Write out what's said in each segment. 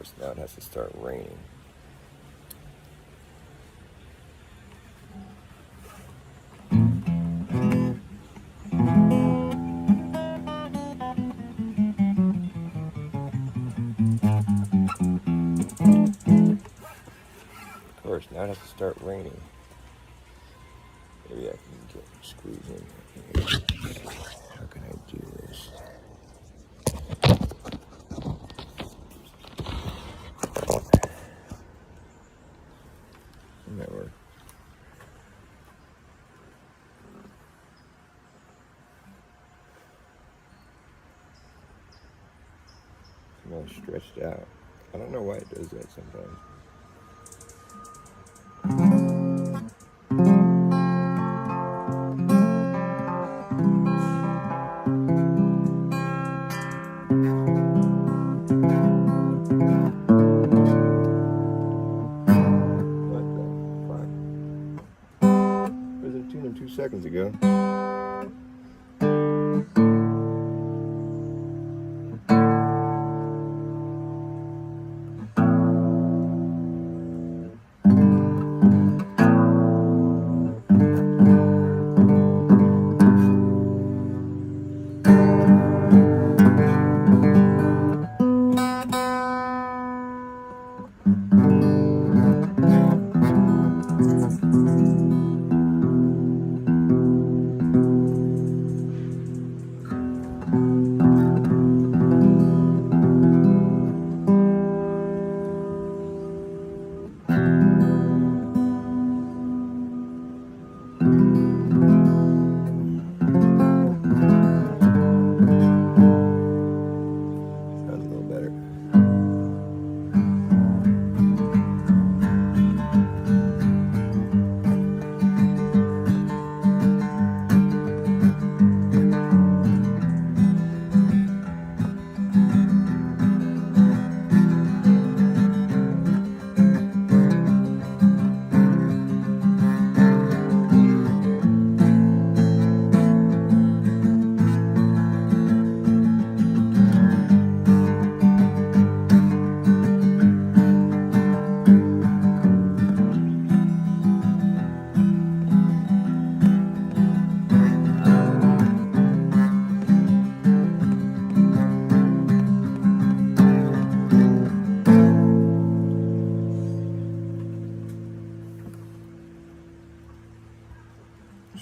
course, now it has to start raining. Of course, now it has to start raining. Maybe I can get squeeze in here. How can I do this? That work. I'm all stretched out. I don't know why it does that sometimes. What the fuck? I was in tune 2 seconds ago.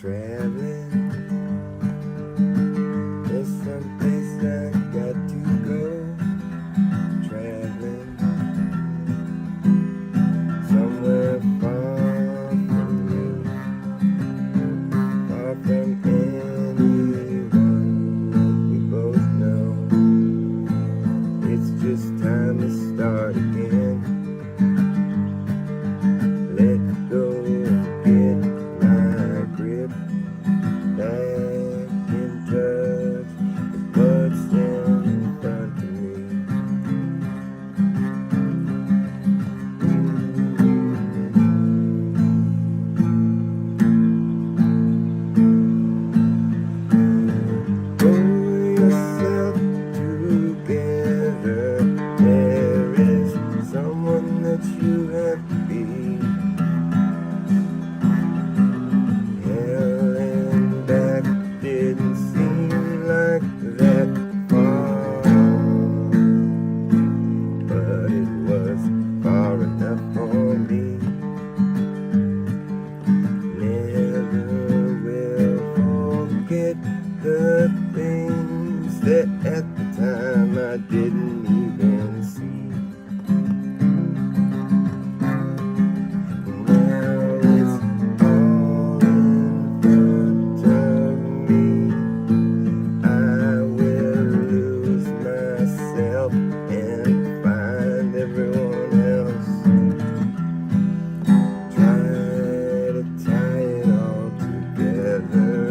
Traveling, there's someplace I got to go. Traveling, somewhere far from you, far from anyone that we both know. It's just time to start again. Let go and get grip, back in touch with what's in front of me. Pull yourself together. There is someone that you have to be. Didn't seem like that far, but it was far enough for me. Never will forget the things that at the time I didn't even see. And find everyone else. Try to tie it all together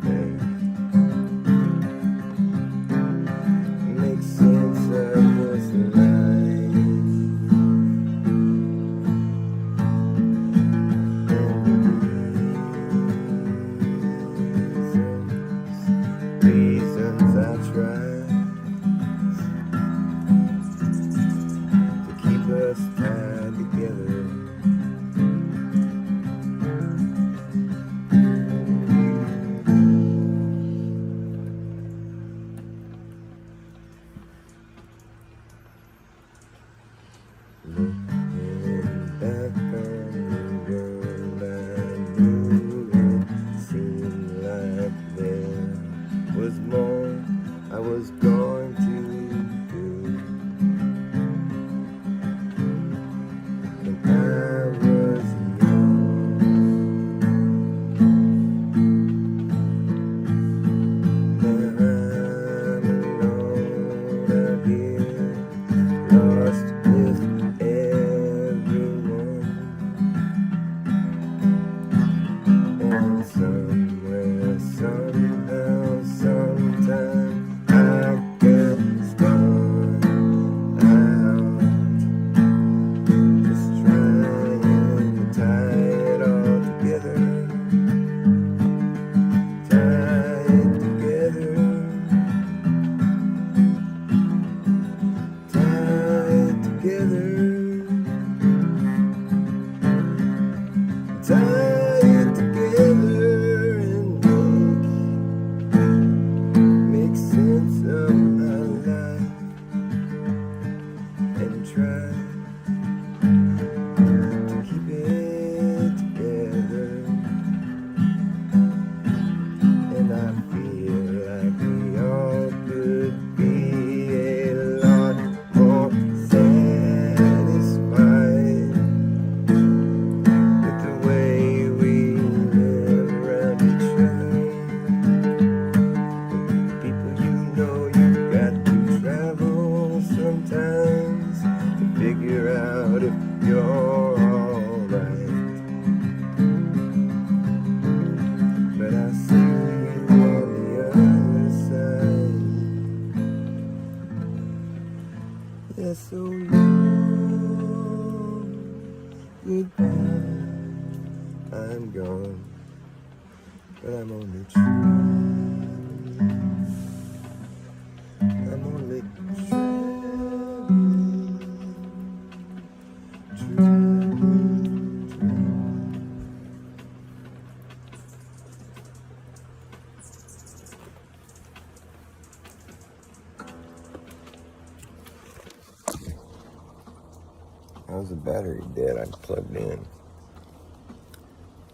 and make sense of this life. And reasons I try. Looking back on the world I knew, it seemed like there was more I was going to do. When I was young, now I'm alone again, lost with everyone, and somewhere, somehow, sometime I get stuck out, just trying to tie it all together, tie it together, tie it together, tie it together, and make sense of my life, and try to keep it together. And I feel like we all could be a lot more satisfied with the way we live around each other. People, you know you've got to travel sometimes to figure out if you're alright. But I see you on the other side. Yeah, so long, goodbye. I'm gone, but I'm only traveling. I'm only traveling, traveling, traveling. How's the battery dead? I'm plugged in.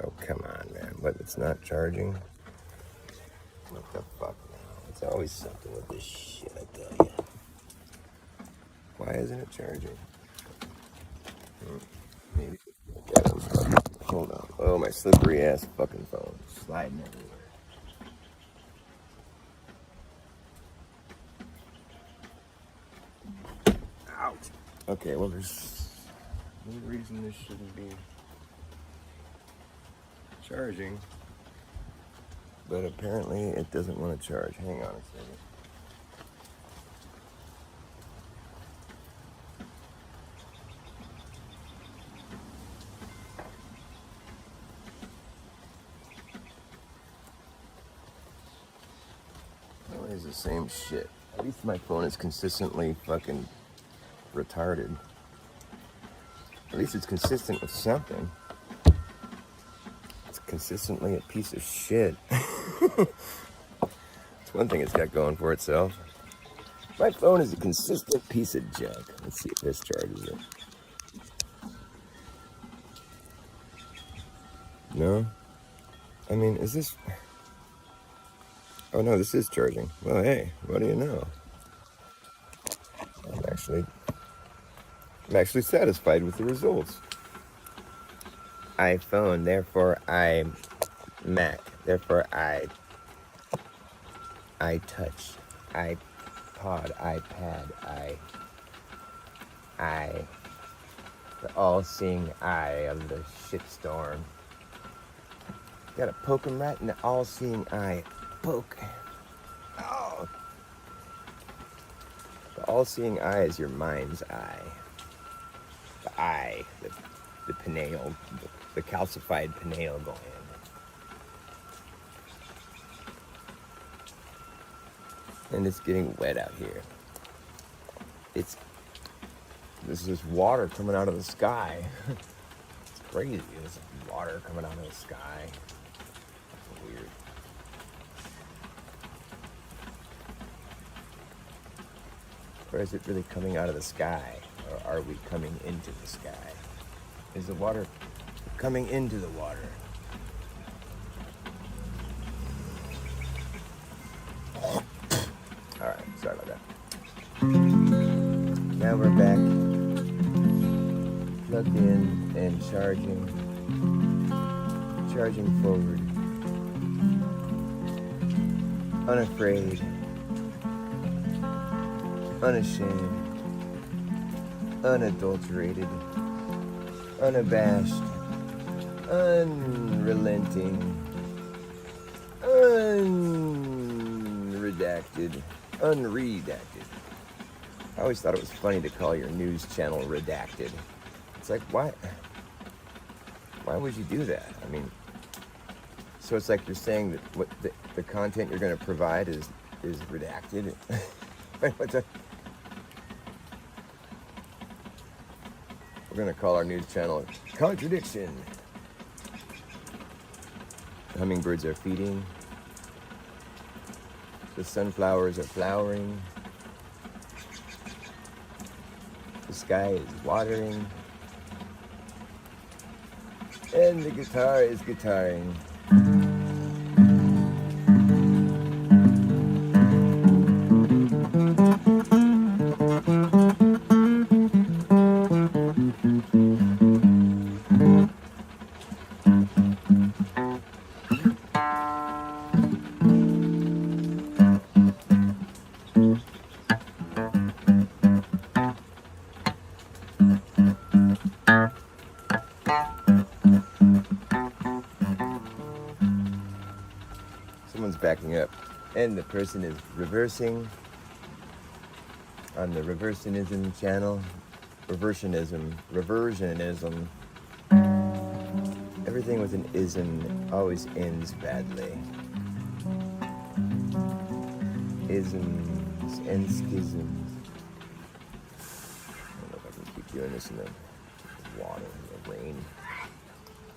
Oh, come on, man. But it's not charging? What the fuck now? It's always something with this shit, I tell you. Why isn't it charging? Maybe. Hold on. Oh, my slippery ass fucking phone. Sliding everywhere. Ouch. Okay, well, there's no reason this shouldn't be charging, but apparently it doesn't want to charge. Hang on a second. Always the same shit. At least my phone is consistently fucking retarded. At least it's consistent with something. It's consistently a piece of shit. It's one thing it's got going for itself. My phone is a consistent piece of junk. Let's see if this charges it. No? I mean, is this... Oh no, this is charging. Well, hey, what do you know? I'm actually satisfied with the results. iPhone, therefore I'm Mac, therefore I touch, iPod, iPad, the all-seeing eye of the shitstorm. Gotta poke him right in the all-seeing eye. Poke. Oh. The all-seeing eye is your mind's eye. The eye, the pineal, the calcified pineal gland. And it's getting wet out here. There's this water coming out of the sky. It's crazy. There's water coming out of the sky. That's weird. Or is it really coming out of the sky? Or are we coming into the sky? Is the water coming into the water? Alright, sorry about that. Now we're back, plugged in and charging forward, unafraid, unashamed, unadulterated, unabashed, unrelenting, unredacted. I always thought it was funny to call your news channel redacted. It's like, why would you do that? I mean, so it's like you're saying that what the content you're going to provide is redacted. What's that? We're going to call our news channel Contradiction. Hummingbirds are feeding. The sunflowers are flowering. The sky is watering. And the guitar is guitaring. Someone's backing up, and the person is reversing on the reversionism channel. Reversionism. Everything with an ism always ends badly. Isms and schisms. I don't know if I can keep doing this in the water, in the rain.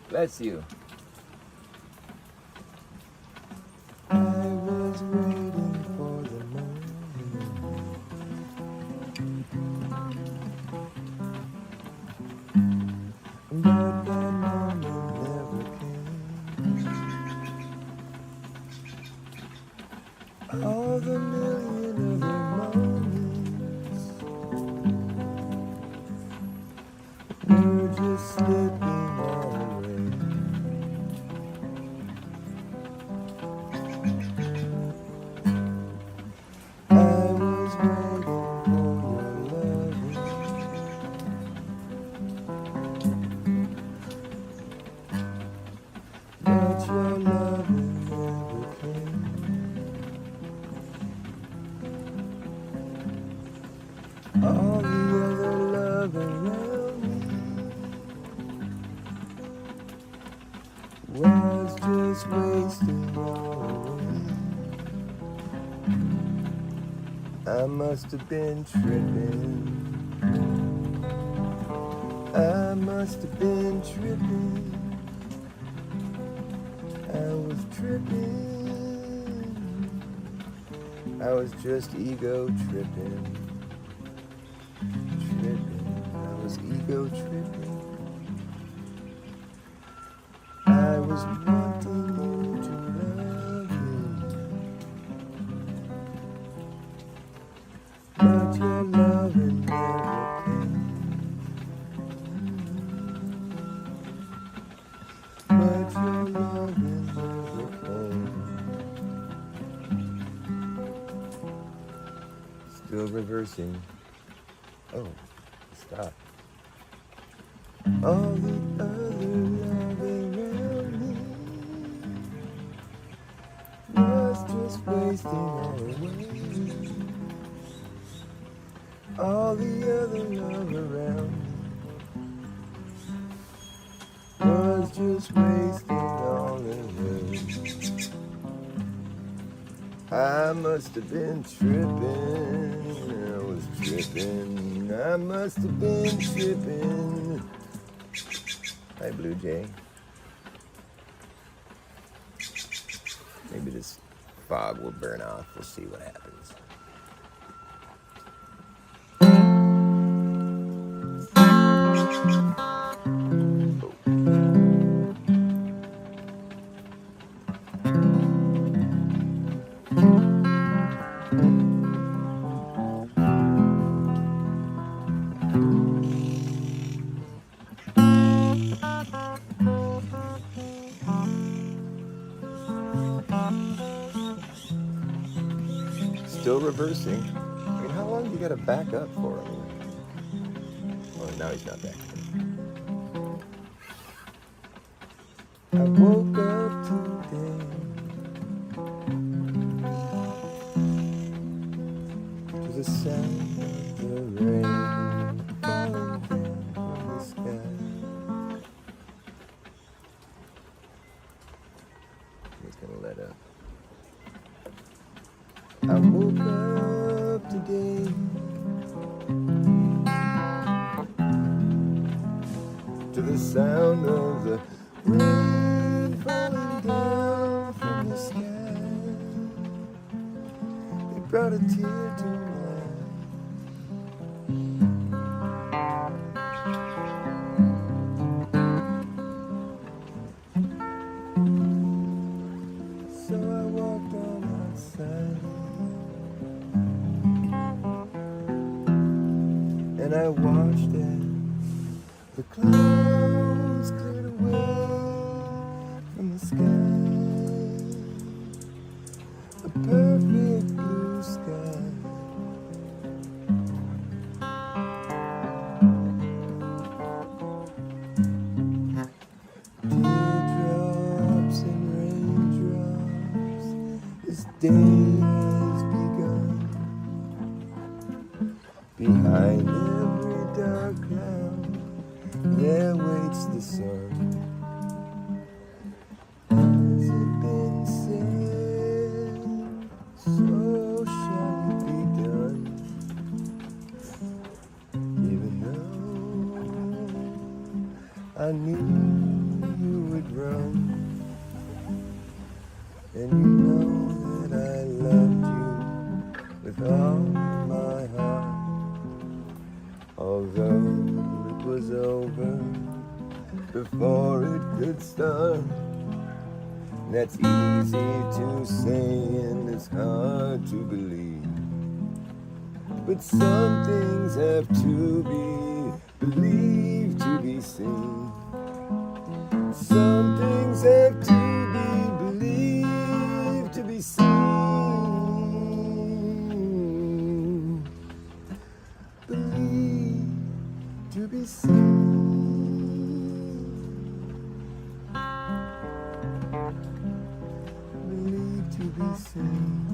Bless you. I was waiting for the moment, but that moment never came. All the million other moments were just slipping away. All the other love around me was just wasting away. I must have been tripping. I must have been tripping. I was tripping. I was just ego tripping. I was ego tripping. I was wanting you to love me, but your loving never came. But your loving never came. Still reversing. Oh. Stop. All the other love around me was just wasting away. All the other love around me was just wasting all away. I must have been tripping. I was tripping. I must have been tripping. Hi, Blue Jay. Maybe this fog will burn off. We'll see what happens. reversing. I mean, how long do you gotta back up for? I mean, oh, now he's not back. I woke up today to the sound of the rain falling down from the sky. He's gonna let up. I woke up today to the sound of the rain falling down from the sky. It brought a tear to my eye. So I walked on outside and I watched as the clouds cleared away from the sky. A perfect blue sky. Teardrops and raindrops, this day has begun. Behind every dark cloud there waits the sun. Has it been said, so shall it be done. Even though I knew you would run, and you know that I loved you with all my heart. Although it was over before it could start. That's easy to say and it's hard to believe. But some things have to be believed to be seen. Some things have to be believed to be seen. Believed to be seen. Believed to be seen.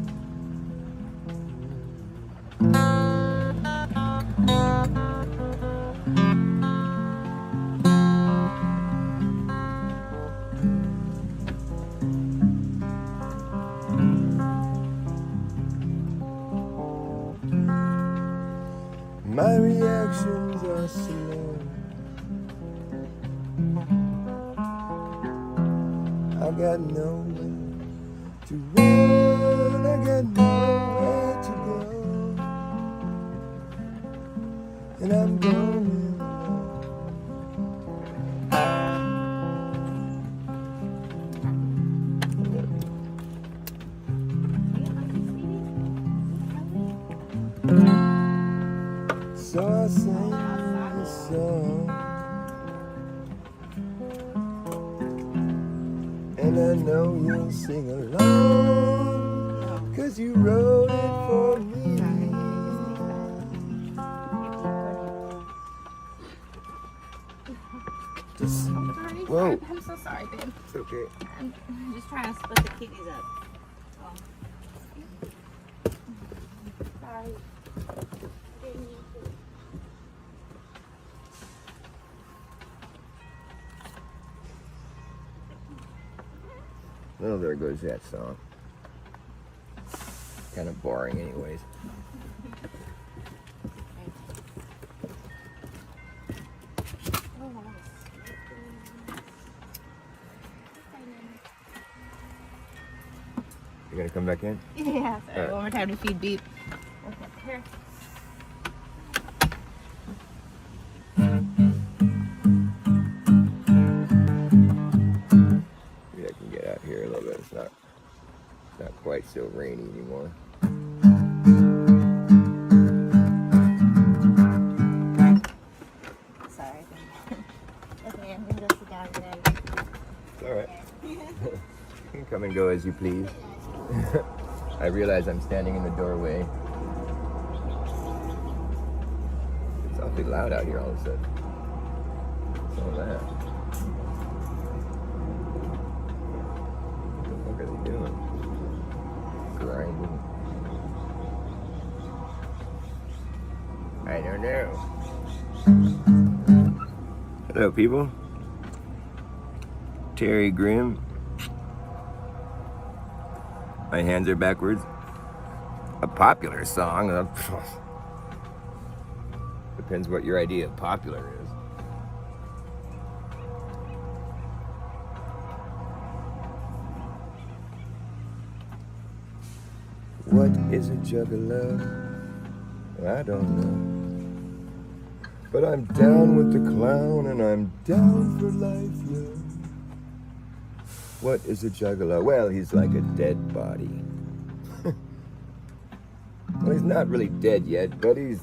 My reactions are slow. I got nowhere to run, I got nowhere to go, and I'm going alone. So I sang this song, and I know you'll sing along, 'cause you wrote it for me. Just, whoa. I'm so sorry, babe. It's okay. I'm just trying to split the kitties up. Oh. Sorry. Didn't mean to. Well, there goes that song. Kind of boring anyways. You gonna come back in? Yeah, sorry. Right. One more time to feed Beep. Okay, here. Maybe I can get out here a little bit. It's not quite so rainy anymore. Sorry. Okay, I'm gonna go sit down again. It's alright. You can come and go as you please. I realize I'm standing in the doorway Awfully loud out here all of a sudden. What's all that? What the fuck are they doing? Grinding. I don't know. Hello, people. Terry Grimm. My hands are backwards. A popular song. Depends what your idea of popular is. What is a juggalo? I don't know. But I'm down with the clown and I'm down for life, yeah. What is a juggalo? Well, he's like a dead body. Well, he's not really dead yet, but he's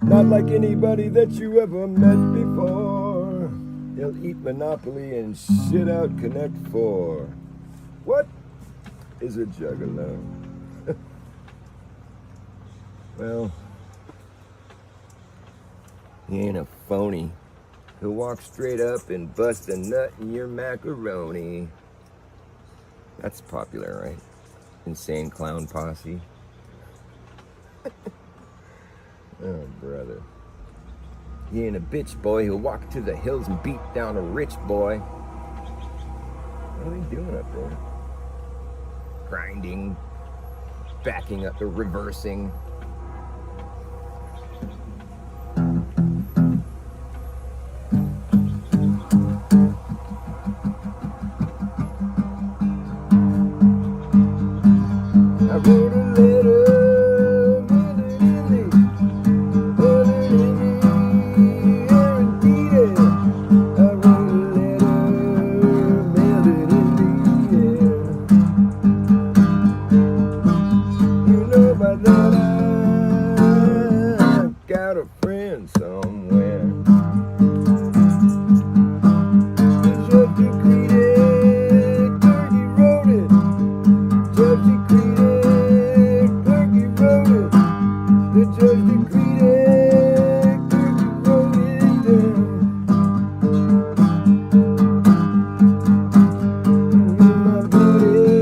not like anybody that you ever met before. He'll eat Monopoly and shit out Connect 4. What is a juggalo? Well, he ain't a phony. He'll walk straight up and bust a nut in your macaroni. That's popular, right? Insane Clown Posse. Oh, brother. He ain't a bitch boy. He'll walk to the hills and beat down a rich boy. What are they doing up there? Grinding, backing up, or reversing. I wrote a letter. Got a friend somewhere. The judge decreed it, Turkey wrote it. Judge decreed it, Turkey wrote it. The judge decreed it, Turkey wrote it down. My buddies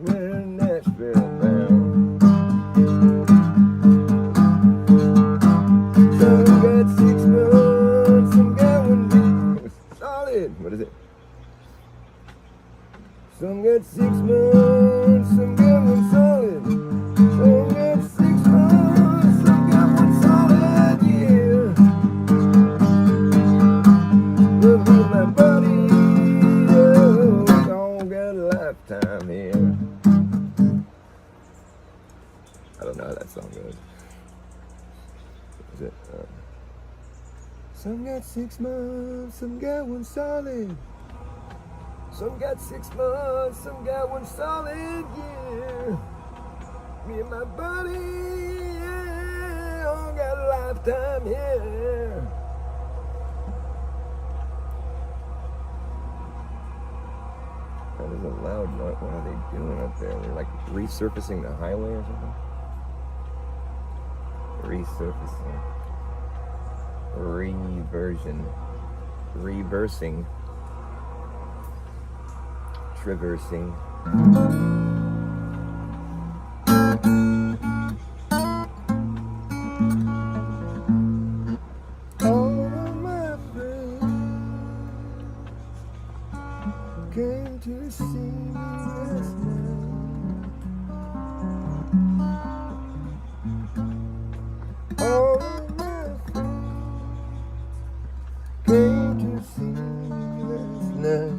were in Nashville bound. What is it? Some got 6 months, some got 1 solid. Some got 6 months, some got 1 solid year. But with my buddy, oh, we all got a lifetime here. I don't know how that song goes. Is it? Some got 6 months, some got 1 solid. Some got 6 months, some got 1 solid year. Me and my buddy, yeah, all got a lifetime here. That is a loud note. What are they doing up there? They're like resurfacing the highway or something? Resurfacing. Reversion. Reversing. Traversing. All of my friends came to see me last night. All of my friends came to see me last night.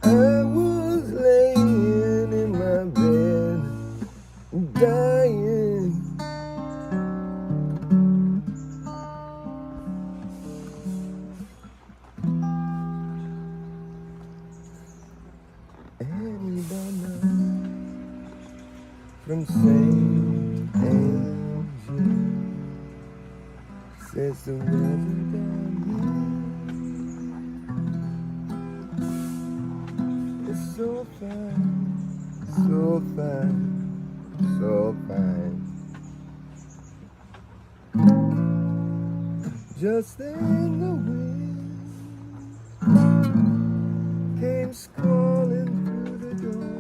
I was laying in my bed, dying. Anybody know from St. Angel says the weather down here is so fine, so fine. so fine. Just then the wind came squalling through the door.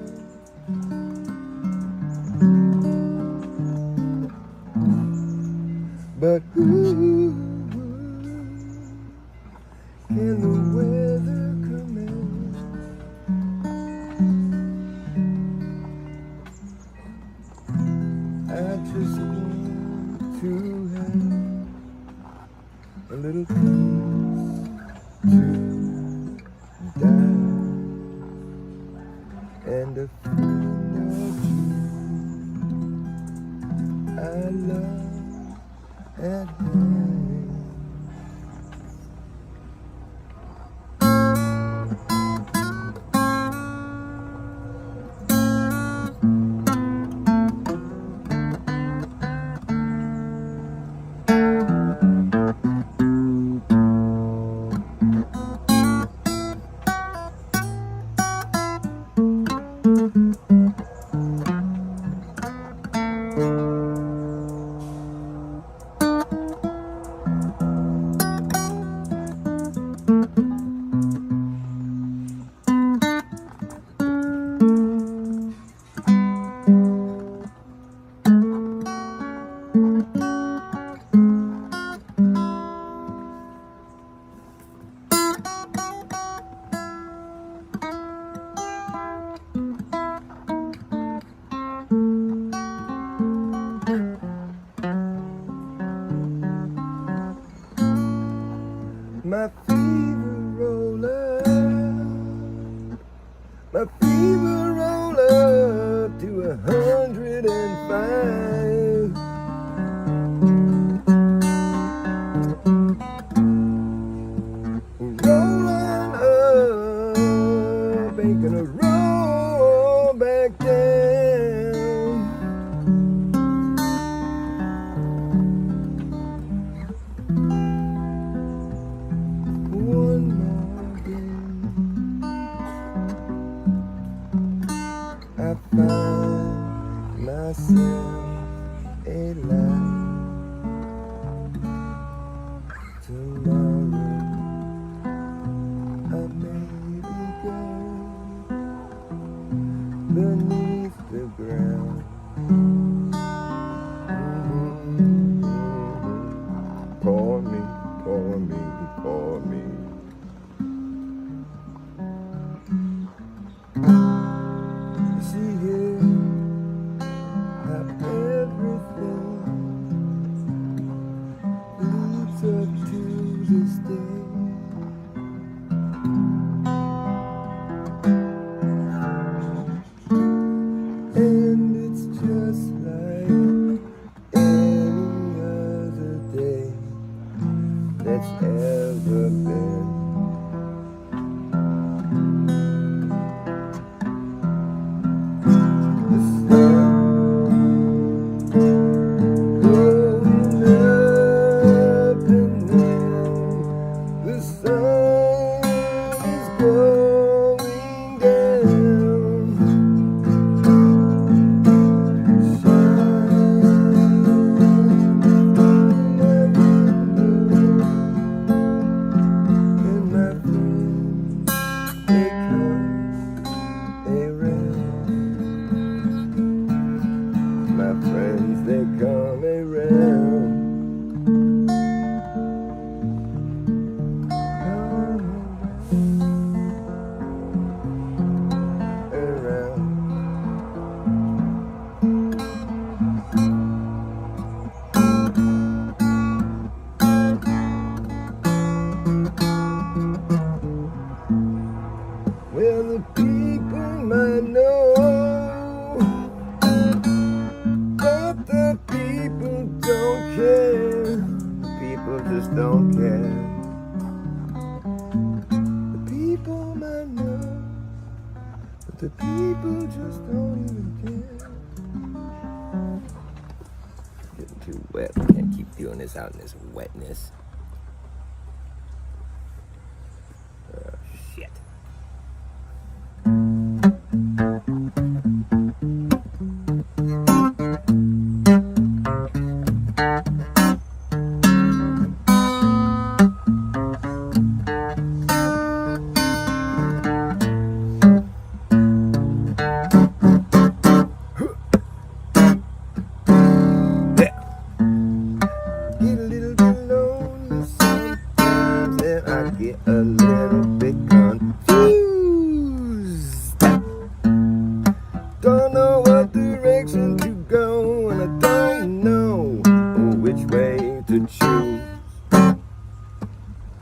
But who can the weather command? I just want to have a little peace to die and a friend or two I love at hand. My fever roll up to 105. Rolling up, ain't gonna roll back down. One more day, I find myself alive. Tomorrow I may be gone beneath the ground. Pour me, pour me, pour me. You see here how everything leads up to this day. And it's just like any other day that's ever been. The sun going up and down. The sun is going down. My friends, they come around. Around. Well, the people might know, but the people don't care. The people just don't care. The people might know, but the people just don't even care. Getting too wet. Can't keep doing this out in this wetness. Oh, shit. a little bit confused. Don't know what direction to go, and I don't know which way to choose.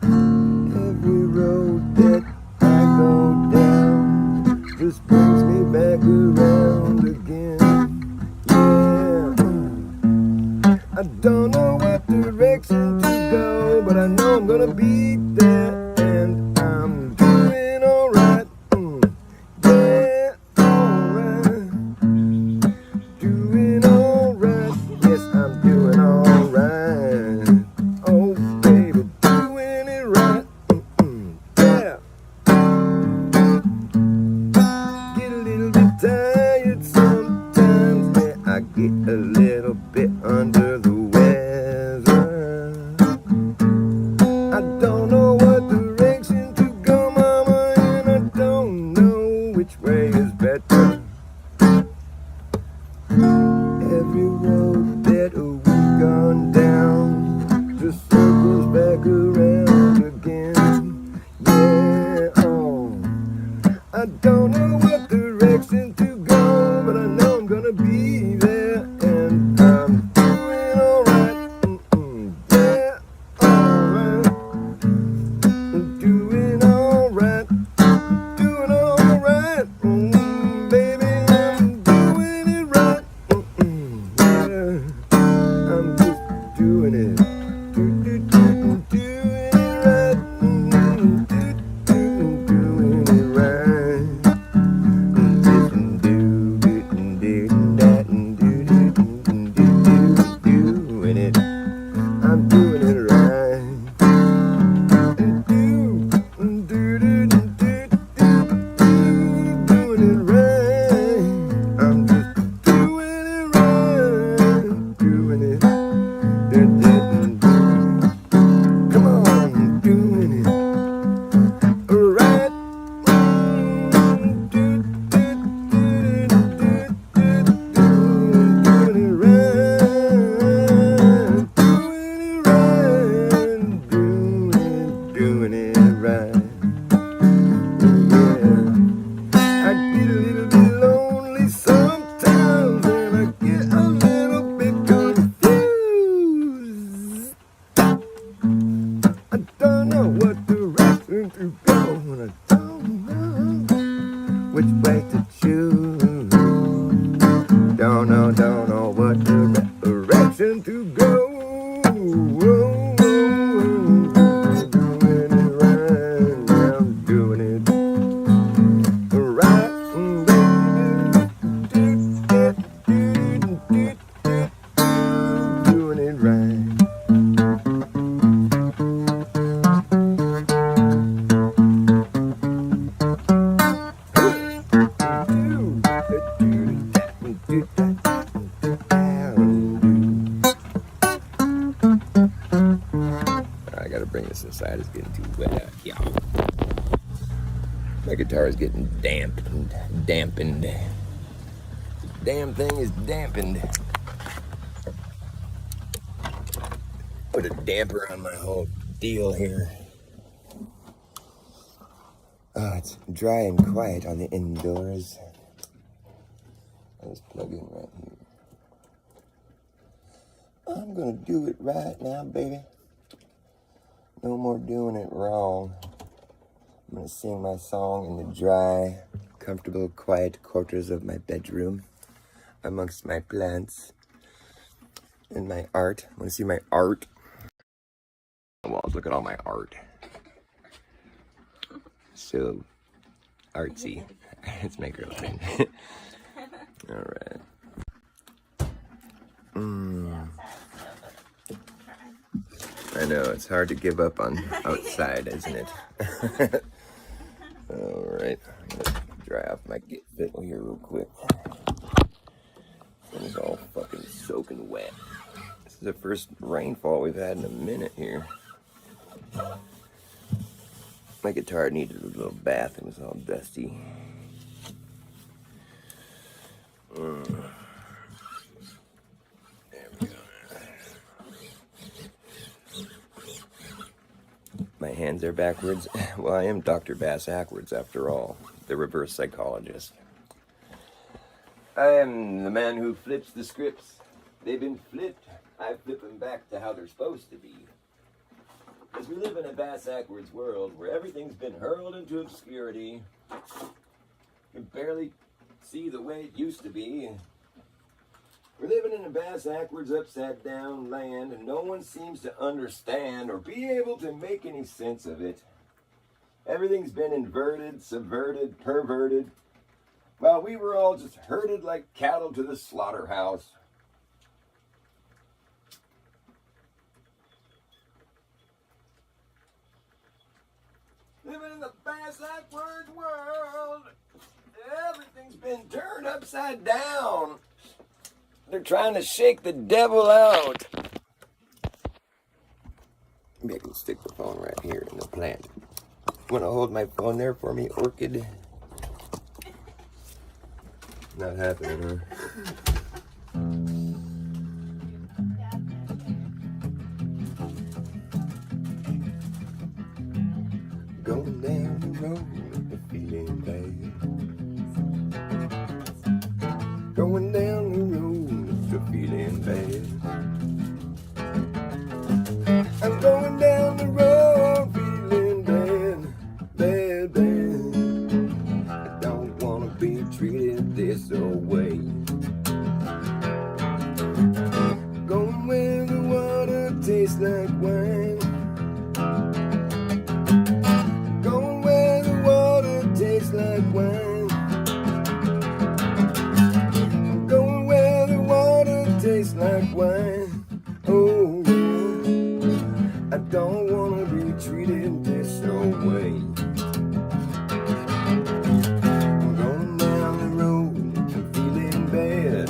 Every road that I go down just brings me back around again. Yeah. I don't know what direction to go, but I know I'm gonna be there, and I'm doing alright. Yeah, alright. Doing alright. Yes, I'm doing alright. Oh, baby, doing it right. Yeah. Get a little bit tired sometimes. Yeah, I get a little bit under the weather. I don't know what direction to go, mama, and I don't know which way is better. Every road that we've gone down just circles back around again. Yeah, oh. I don't know what direction to go, but I know I'm gonna be there, and I'm doing alright. Yeah, alright. Doing alright. Doing alright. Baby, I'm doing it right. Yeah, I'm just doing it. Doing it right. Doing it right. Doing it. I'm doing it right. Doing it right. I'm just doing it right. Doing it. Come on, doing it right. Doing it right. Doing it right. Yeah. I get a little bit lonely sometimes, and I get a little bit confused. I don't know what direction to go, and I don't know which way to choose. Don't know what direction to go. Doing it right, yeah, I'm doing it right, doing it right. I gotta bring this inside. It's getting too wet out here. My guitar is getting dampened. This damn thing is dampened. Put a damper on my whole deal here. Oh, it's dry and quiet on the indoors. I'll just plug in right here. I'm gonna do it right now, baby. No more doing it wrong. I'm gonna sing my song in the dry, comfortable, quiet quarters of my bedroom, amongst my plants and my art. Wanna see my art? On the walls, look at all my art. So artsy. It's my girlfriend. Alright. I know, it's hard to give up on outside, isn't it? Alright, I'm gonna dry off my Get Fit here real quick. It's all fucking soaking wet. This is the first rainfall we've had in a minute here. My guitar needed a little bath, it was all dusty. There we go. My hands are backwards. Well, I am Dr. Bass Ackwards, after all, the reverse psychologist. I am the man who flips the scripts. They've been flipped. I flip them back to how they're supposed to be. Because we live in a Bass Ackwards world where everything's been hurled into obscurity. You can barely see the way it used to be. We're living in a Bass Ackwards upside down land, and no one seems to understand or be able to make any sense of it. Everything's been inverted, subverted, perverted, while we were all just herded like cattle to the slaughterhouse. Living in the Bass Ackwards world, everything's been turned upside down. They're trying to shake the devil out. Maybe I can stick the phone right here in the plant. Want to hold my phone there for me, Orchid? Not happening, huh? Going down the road, feeling bad. Going down the road, feeling bad. I'm going down the road, feeling bad, bad, bad. I don't wanna be treated this way. Going where the water tastes like wine. Going where the water tastes like wine. Going where the water tastes like wine. Oh yeah, I don't wanna be treated this way. I'm going down the road, I'm feeling bad.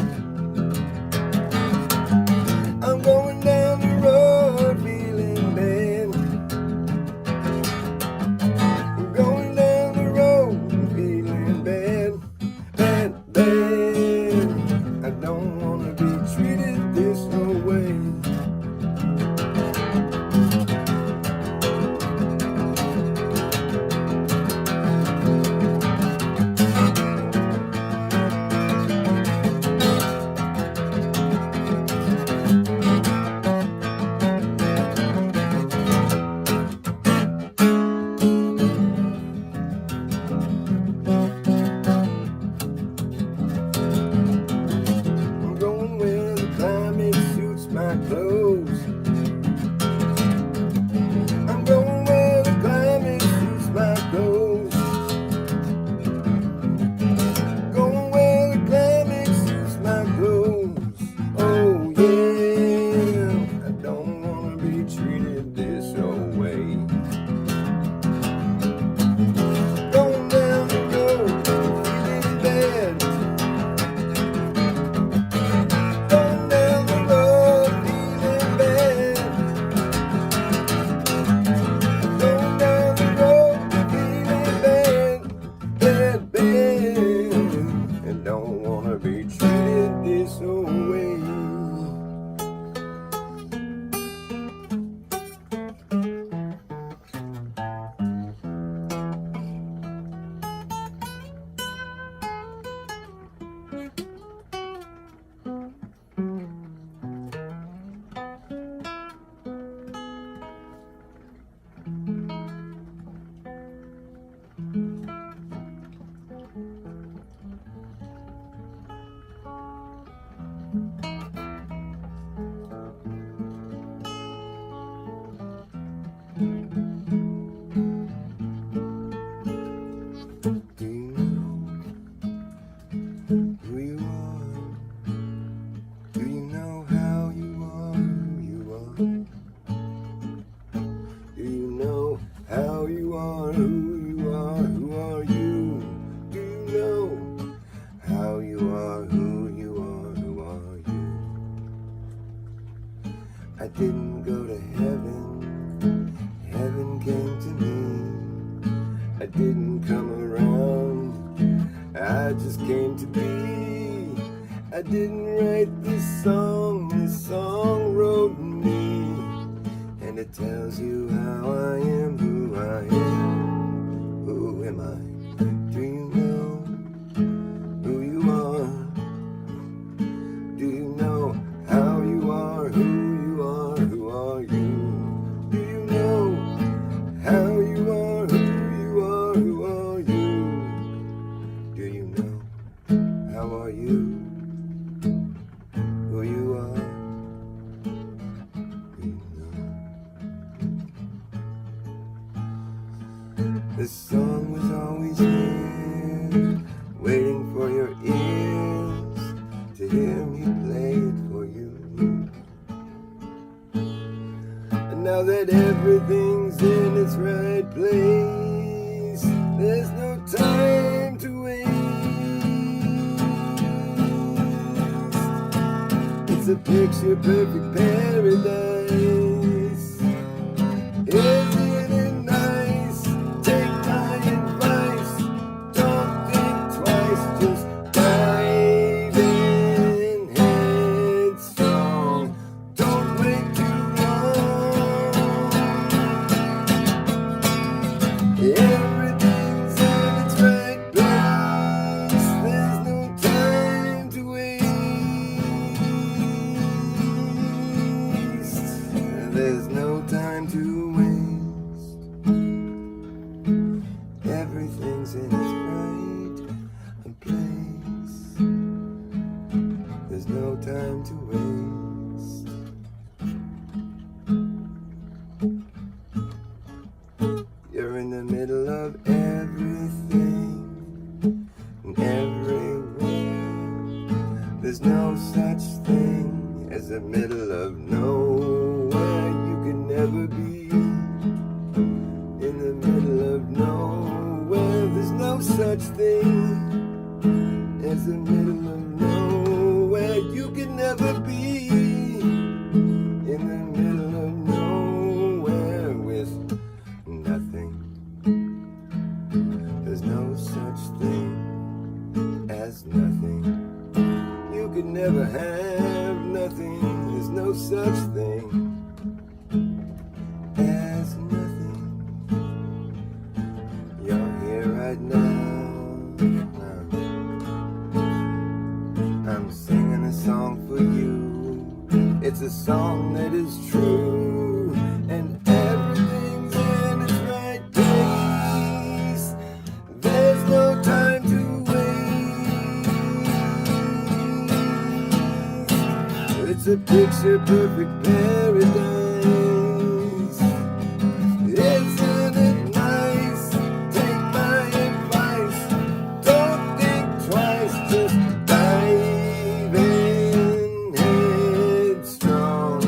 I'm going down the road, feeling bad. I'm going down the road, feeling bad, bad, bad. I don't wanna be treated this way. I'm going where the climate suits my clothes. I'm going where the climate suits my clothes. Going where the climate suits my clothes. Oh yeah, I don't wanna be treated this way. Going down the road, feeling bad. Going down the road, feeling bad. Going down the road, feeling bad, bad, bad. And don't wanna be treated this way. Do you know who you are? Do you know how you are, who you are? Do you know how you are, who you are, who are you? Do you know how you are, who you are, who are you? I didn't go to heaven, heaven came to me. I didn't come around, I just came to be. I didn't write this song wrote me. And and it tells you how I am, who I am. Who am I? Do you know who you are? Do you know how you are, who you are, who are you? Do you know how you are, who you are, who are you? Do you know how are you, who you are? This song was always here, waiting for your ears to hear me play it for you. And now that everything's in its right place, there's no time to waste. It's a picture perfect paradise. Isn't it nice? Take my advice. Don't think twice, just dive in headstrong. Don't wait too long. Everything's in its right place. There's no time to waste. There's no time to waste. Everything's in its right place. There's no time to waste. You're in the middle of everything and everywhere. There's no such thing as the middle of nowhere. You can never be in the middle of nowhere. There's no such thing as the middle of nowhere. You can never be in the middle of nowhere with nothing. There's no such thing as nothing. You can never have nothing. There's no such thing as nothing. You're here right now. I'm singing a song for you. It's a song that is true, and everything's in its right place. There's no time to waste. It's a picture perfect paradise. Isn't it nice? Take my advice. Don't think twice, just dive in headstrong.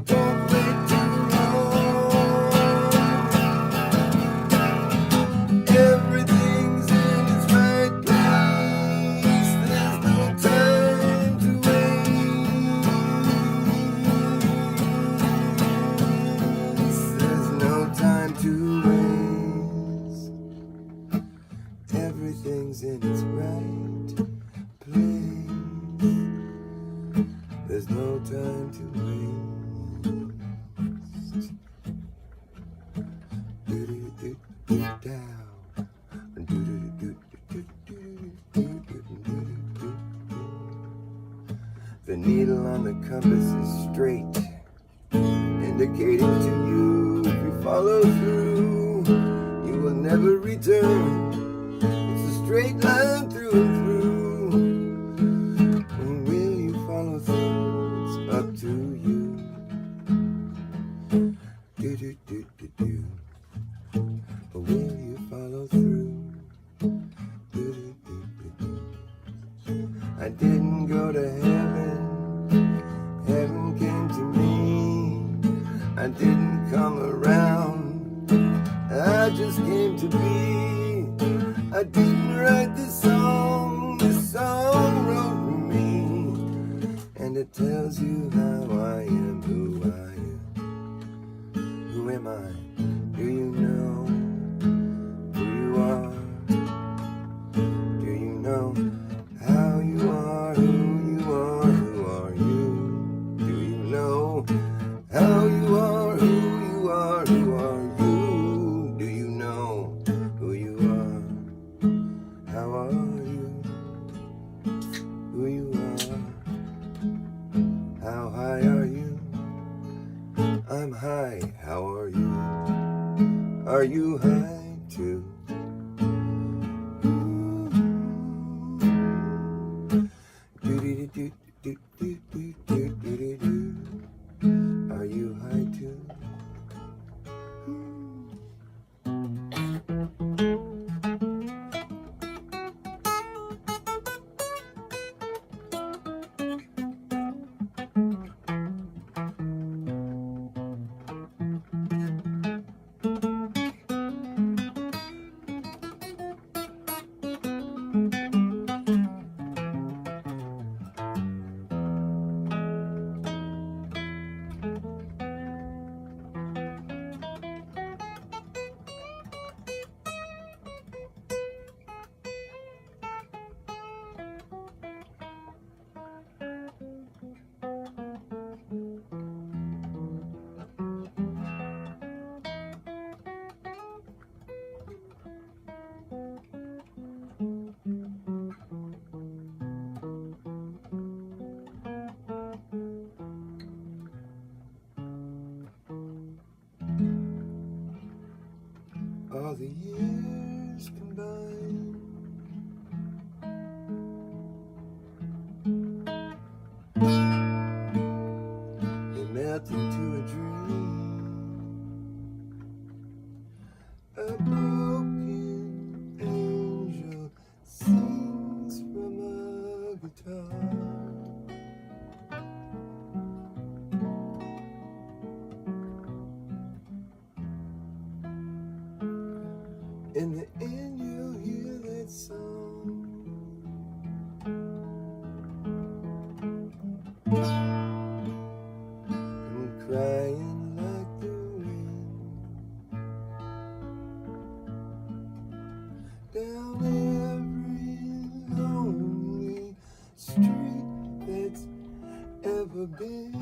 Don't wait too long. Everything's in its right place. There's no time to waste. There's no time to waste. Everything's in its right place. There's no time to waste. Do-do-do-do-dow. Do-do-do-do-do-do-do-do-do-do. The needle on the compass is straight, indicating to you if you follow through, you will never return. It's a straight line through and through. And will you follow through? It's up to you. Do-do-do-do-do. Or will you follow through? Do-do-do-do-do. I didn't go to heaven. Heaven came to me. I didn't come around. I just came to be. I didn't write this song wrote me. And it tells you how I am, who I am. Who am I? Do you know who you are? Do you know how you are, who you are, who are you? Do you know how you are, who you I'm high, how are you? Are you high too? Are you high too? All the years combined, they melt into a dream. A broken angel sings from a guitar. In the end you'll hear that song. I'm crying like the wind down every lonely street that's ever been.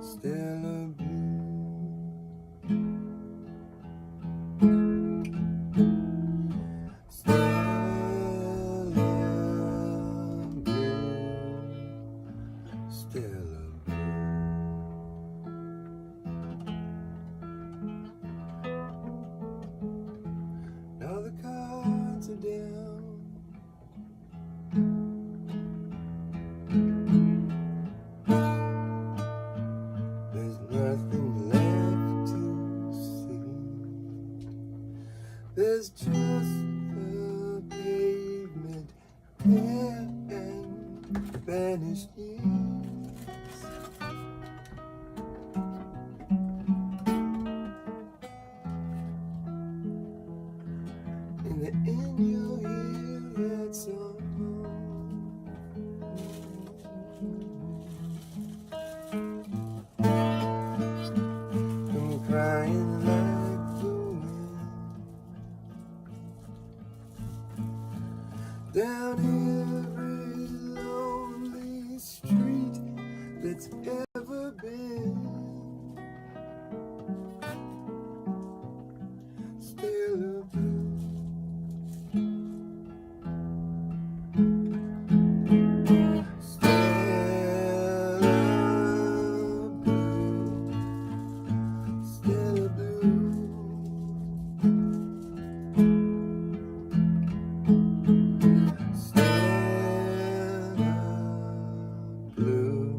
Stella Blue, Stella Blue, Stella Blue. Now the cards are down. There's nothing left to see. There's just the pavement there and vanished years. In the end you'll hear that song. I'm crying like the wind down every lonely street that's ever been. Stella Blue, Stella Blue, Stella Blue, Stella Blue.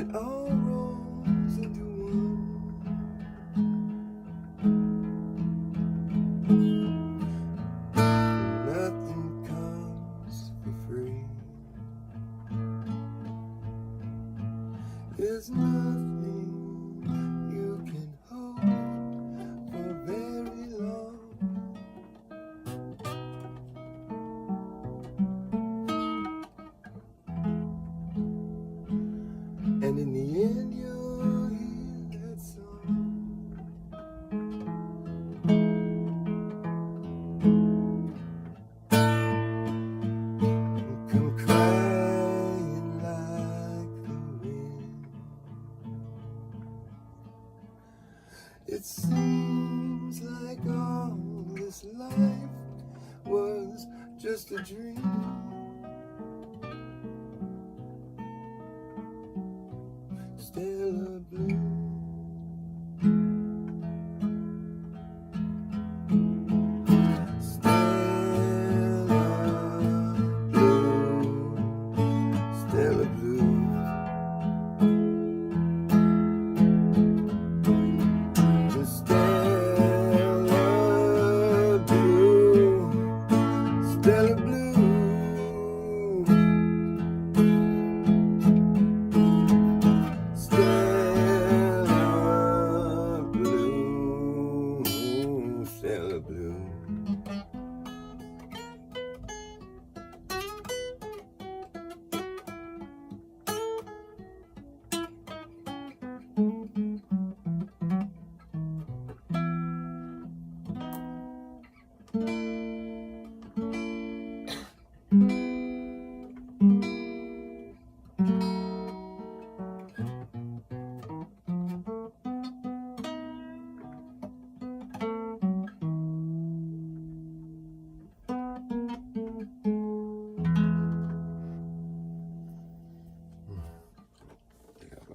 it all rolls into one. Nothing comes for free. There's nothing you can hold for very long. And in the end you'll hear that song. Come crying like the wind. It seems like all this life was just a dream. Still a blue. Stella blue. Stella blue. Stella blue. Stella blue.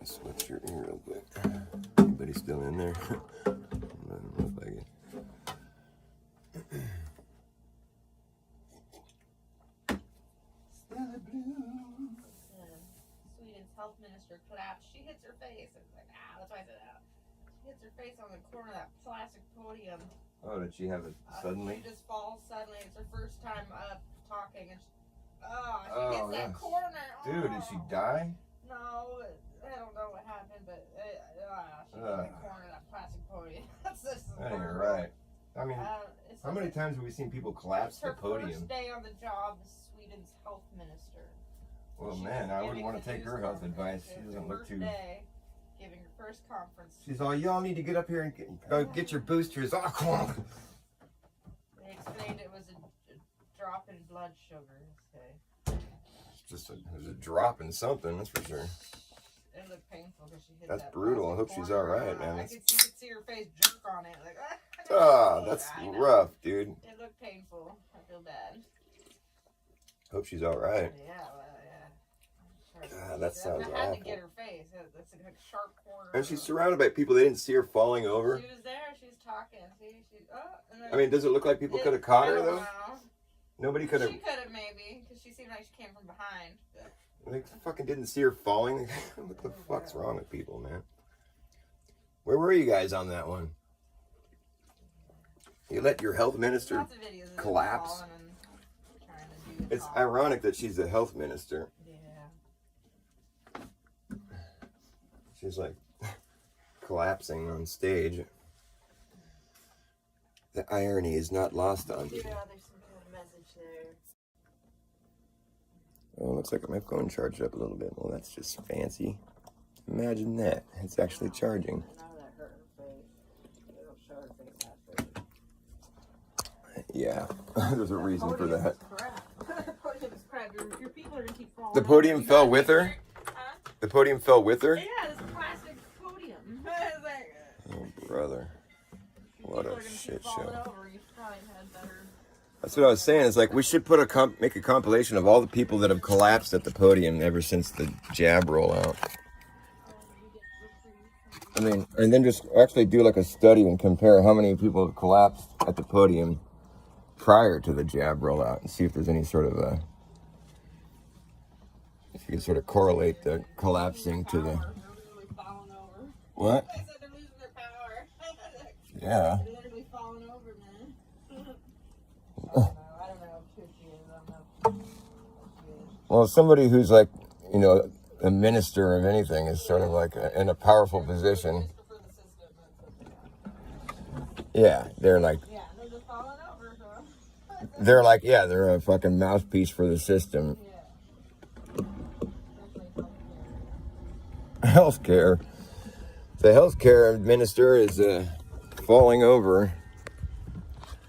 Sweatshirt here real quick. Anybody still in there? Doesn't look like it. Stella blue. Sweden's health minister collapsed. She hits her face. It's like, that's why I said that. She hits her face on the corner of that plastic podium. Oh, did she have it suddenly? She just falls suddenly. It's her first time up talking. And she hits that corner. Dude, did she die? No, I don't know what happened, but she hit the corner of that plastic podium. That ain't right. I mean, how many times have we seen people collapse the podium? It's her first day on the job as Sweden's health minister. Well, man, I wouldn't want to take her health advice. She doesn't look too... Day, giving her first conference. She's all, y'all need to get up here and get your boosters. Oh, come on. They explained it was a drop in blood sugar. Just it was a drop in something, that's for sure. It looked painful because she hit That's that brutal. I hope she's all right, man. You could see her face jerk on it. Like, that's rough, dude. It looked painful. I feel bad. Hope she's all right. Yeah, well, yeah. God, that sounds awful. I had to get her face. That's like a sharp corner. And she's surrounded by people. They didn't see her falling over. She was there. She was talking. See, I mean, does it look like people could have caught her, though? Nobody could have. She could have, maybe, because she seemed like she came from behind. But... They fucking didn't see her falling. What the fuck's wrong with people, man? Where were you guys on that one? You let your health minister collapse? It's ironic that she's a health minister. Yeah. She's like collapsing on stage. The irony is not lost on me. Yeah, there's some kind of message there. Oh, looks like my phone charged up a little bit. Well, that's just fancy. Imagine that. It's actually charging. Yeah, there's a reason for that. The podium fell with her? The podium fell with her? Yeah, it's a plastic podium. Oh, brother. What a shit show. That's what I was saying. It's like we should put make a compilation of all the people that have collapsed at the podium ever since the jab rollout. I mean, and then just actually do like a study and compare how many people have collapsed at the podium prior to the jab rollout and see if there's any sort of You can sort of correlate the collapsing to the. They're literally falling over. What? They said they're losing their power. Yeah. They're literally falling over, man. I don't know who she is. I don't know who she is. Well, somebody who's like, you know, a minister of anything is sort of like in a powerful position. Yeah, they're like. Yeah, they're just falling over, so. They're like, yeah, they're a fucking mouthpiece for the system. Yeah. Healthcare. The healthcare minister is falling over,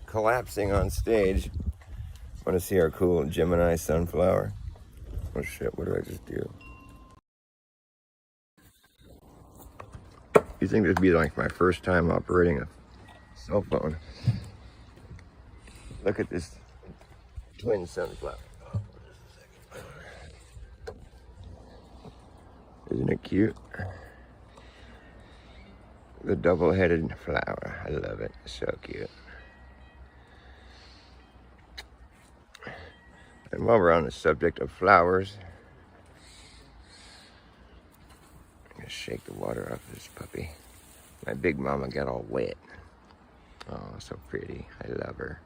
collapsing on stage. Want to see our cool Gemini sunflower? Oh shit, what did I just do? You think this would be like my first time operating a cell phone? Look at this twin sunflower. Oh, just a second. Isn't it cute? The double-headed flower. I love it. So cute. And while we're on the subject of flowers, I'm gonna shake the water off this puppy. My big mama got all wet. Oh, so pretty. I love her.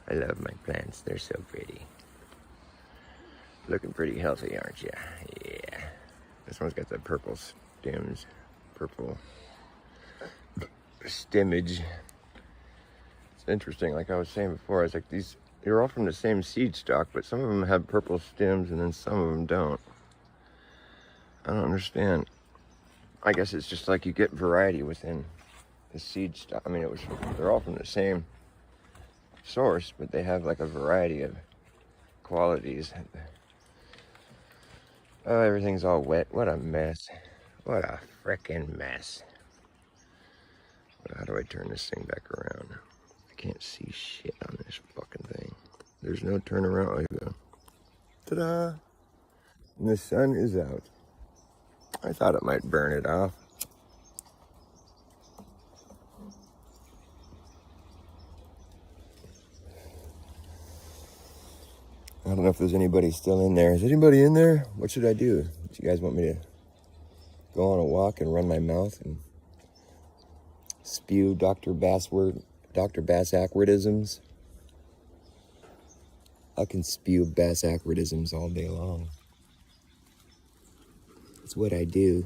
I love my plants. They're so pretty. Looking pretty healthy, aren't you? Yeah. This one's got the purple stems. Purple stemage. It's interesting, like I was saying before, I was like, they're all from the same seed stock, but some of them have purple stems and then some of them don't. I don't understand. I guess it's just like you get variety within the seed stock. I mean, they're all from the same source, but they have like a variety of qualities. Oh, everything's all wet. What a mess. What a frickin' mess. How do I turn this thing back around? I can't see shit on this fucking thing. There's no turnaround. Oh, here we go. Ta-da! And the sun is out. I thought it might burn it off. I don't know if there's anybody still in there. Is anybody in there? What should I do? Do you guys want me to go on a walk and run my mouth and spew Dr. Bass acridisms? I can spew Bass acridisms all day long. It's what I do.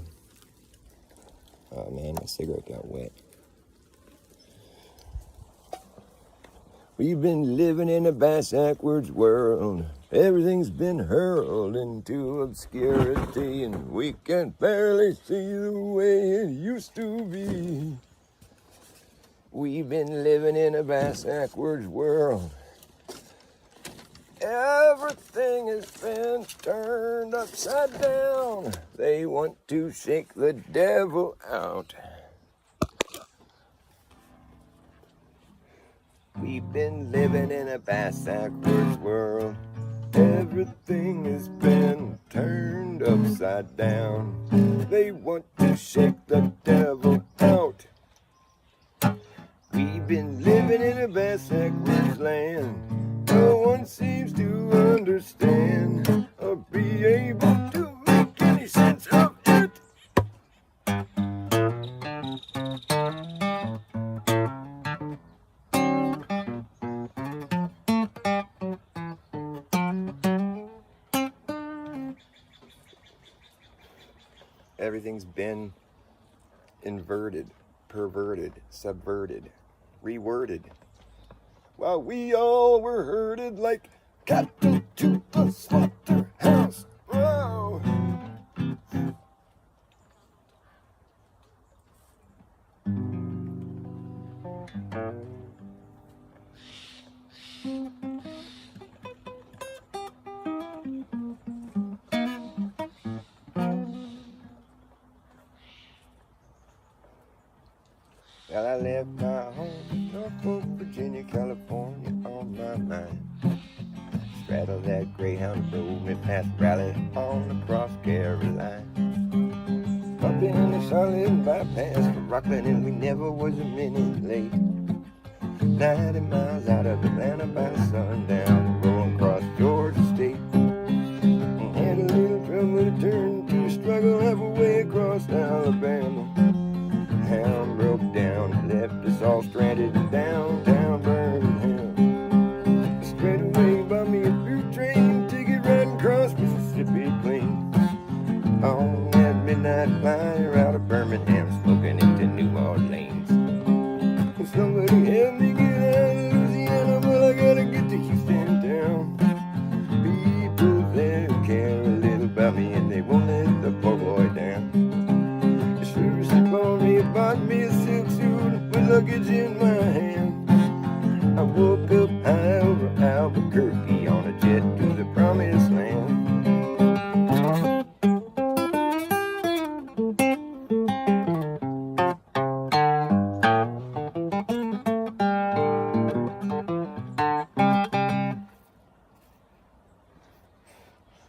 Oh man, my cigarette got wet. We've been living in a bass-ackwards world. Everything's been hurled into obscurity, and we can barely see the way it used to be. We've been living in a bass-ackwards world. Everything has been turned upside down. They want to shake the devil out. We've been living in a bass-ackwards world. Everything has been turned upside down. They want to shake the devil out. We've been living in a bass-ackwards land. No one seems to understand or be able to make any sense of it. Everything's been inverted, perverted, subverted, reworded. While we all were herded like cattle to a slaughterhouse. Whoa. Well, I left my home, Norfolk, Virginia, California on my mind. Straddled that Greyhound road me past Raleigh on the cross Carolina. Up in the Charlotte bypass for Rockland, and we never was a minute late. 90 miles out of Atlanta by sundown, rolling across Georgia State. And on that midnight flyer out of Birmingham, smoking into New Orleans. Somebody help me get out of Louisiana, well I gotta get to Houston town. People there care a little about me and they won't let the poor boy down. The sure slip on me, bought me a silk suit with luggage in my hand. I woke up high over Albuquerque on a jet to the promised land.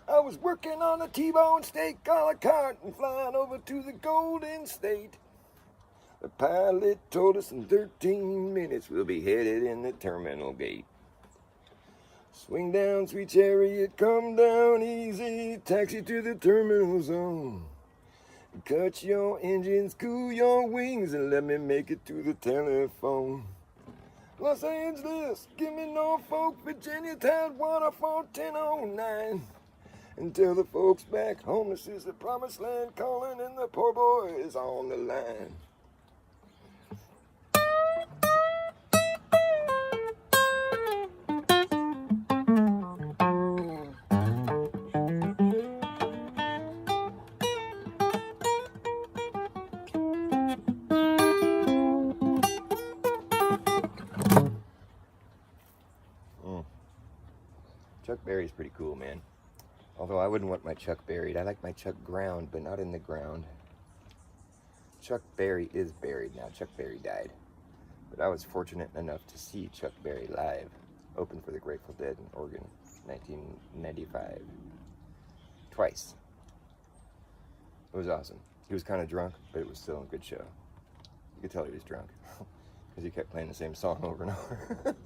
I was working on a T-bone steak a la carte and flying over to the Golden State. The pilot told us in 13 minutes we'll be headed in the terminal gate. Swing down, sweet chariot, come down easy, taxi to the terminal zone. Cut your engines, cool your wings, and let me make it to the telephone. Los Angeles, give me Norfolk, Virginia, Tidewater, 1009. And tell the folks back home this is the promised land calling and the poor boy is on the line. Chuck Berry's pretty cool, man. Although I wouldn't want my Chuck buried. I like my Chuck ground, but not in the ground. Chuck Berry is buried now. Chuck Berry died. But I was fortunate enough to see Chuck Berry live, open for the Grateful Dead in Oregon, 1995. Twice. It was awesome. He was kind of drunk, but it was still a good show. You could tell he was drunk, because he kept playing the same song over and over.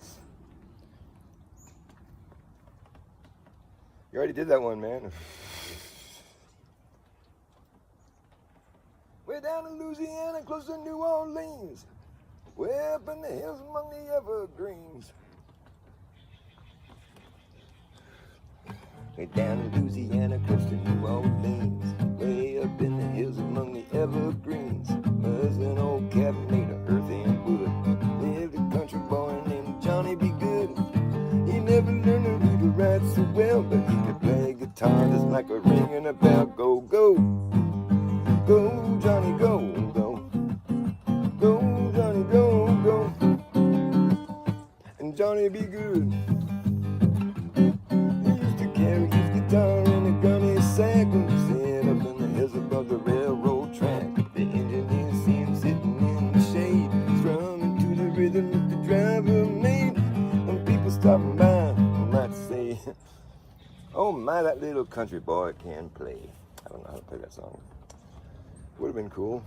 You already did that one, man. Way down in Louisiana, close to New Orleans. Way up in the hills among the evergreens. Way down in Louisiana, close to New Orleans. Way up in the hills among the evergreens. Was an old cabin made of earth and wood. Lived a country boy named Johnny B. Good. He never learned to read or write so well, but he could play guitar just like a ringing a bell. Go, go, go, Johnny, go, go, go, Johnny, go, go, and Johnny be good. He used to carry his guitar in a gunny sack when he sat up in the hills above the railroad track. The engineer see him sitting in the shade, strumming to the rhythm that the driver made. When people stopping by might say, oh my, that little country boy can play. I don't know how to play that song. Would have been cool.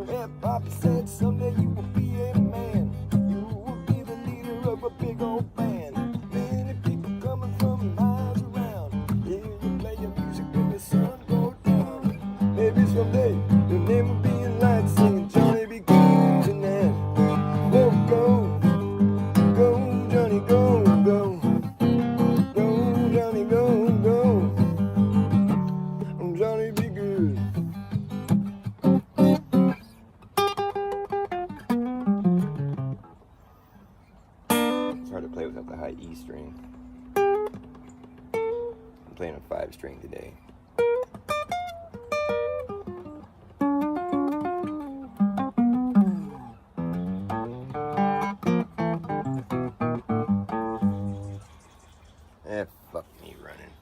Yeah, Papa said someday you will be a man. You will be the leader of a big old band. Many people coming from miles around. Hear you play your music when the sun goes down. Maybe someday your name will be in lights singing Johnny be good tonight. Go, go, go, Johnny, go, go. Go, Johnny, go, go. Johnny be good. It's hard to play without the high E string. I'm playing a 5 string today. Fuck me running.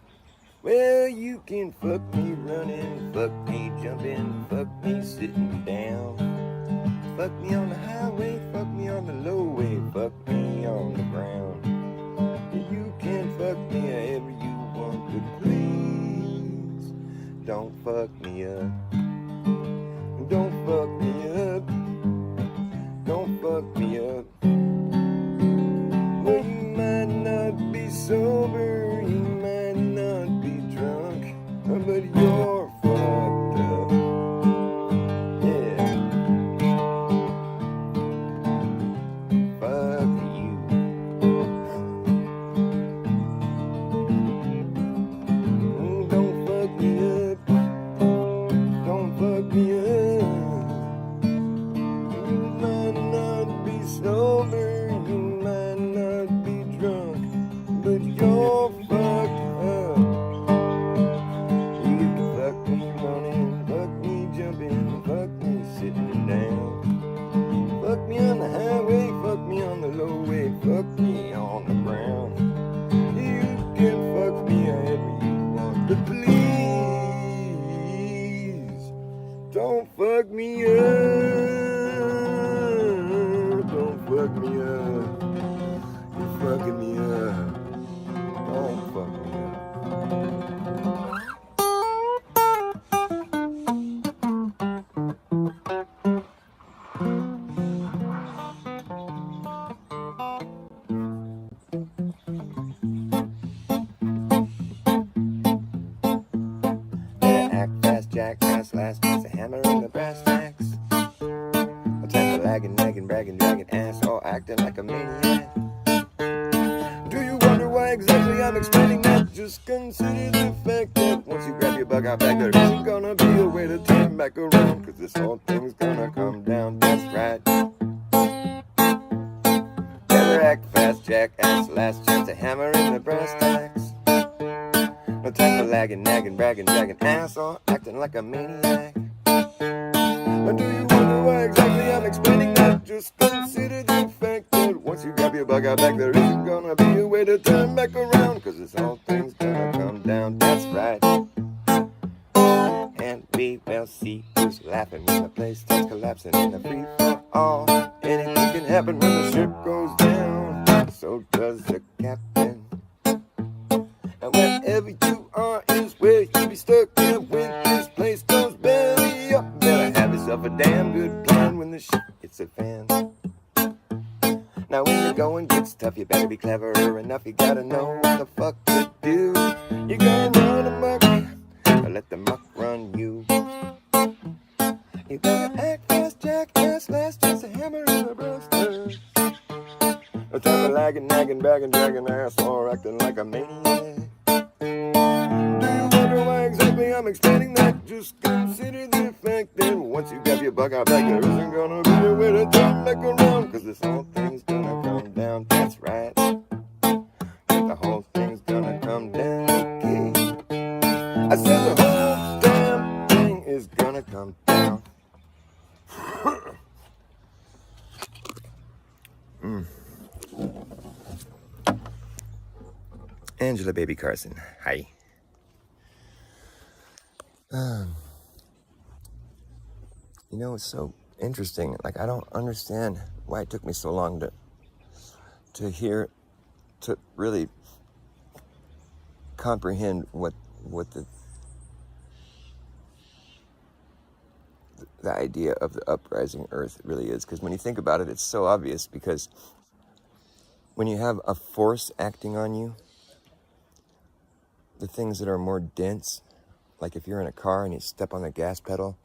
Well, you can fuck me running, fuck me jumping, fuck me sitting down. Fuck me on the highway, fuck me on the low way, fuck me on the ground. You can fuck me however you want, but please don't fuck me up. Don't fuck me up. Don't fuck me up. Well, you might not be sober, you might not be drunk, but you're fucked up. Yeah. Fuck you. Don't please don't fuck me up. Don't fuck me up. You're fucking me up. Don't fuck me up. Act fast, jackass, last chance, a hammer in the brass tacks. No time for lagging, nagging, bragging, dragging ass, all acting like a maniac. Do you wonder why exactly I'm explaining that? Just consider the fact that once you grab your bug out back, there isn't gonna be a way to turn back around, cause this whole thing's gonna come down, that's right. Better act fast, jackass, last chance, a hammer in the brass tacks. No time for lagging, nagging, bragging, dragging ass, all acting like a maniac. Or do you wonder why exactly I'm explaining that? Just consider the fact that once you grab your bug out back, there isn't gonna be a way to turn back around, cause this whole thing's gonna come down, that's right. And we will see who's laughing when the place starts collapsing in a free for all. Anything can happen when the ship goes down, so does the captain. And wherever you are is where you'll be stuck. And when this place goes belly up, better have yourself a damn good plan when the shit hits the fan. Now when the going gets tough, you better be clever enough. You gotta know what the fuck to do. You gotta run amok, or let the muck run you. You gotta act fast, jackass, last chance, a hammer in the breast. No time for lagging, nagging, bragging, dragging ass, or acting like a maniac. Do you wonder why exactly I'm explaining that? Just consider the fact that once you grab your bug out back, there isn't gonna be a way to turn back around, cause this whole thing's gonna come down, that's right. The whole thing's gonna come down, okay. I said the whole damn thing is gonna come down. Angela Baby Carson, hi. You know, it's so interesting. Like, I don't understand why it took me so long to really comprehend what the idea of the uprising Earth really is. Because when you think about it, it's so obvious. Because when you have a force acting on you, the things that are more dense, like if you're in a car and you step on the gas pedal,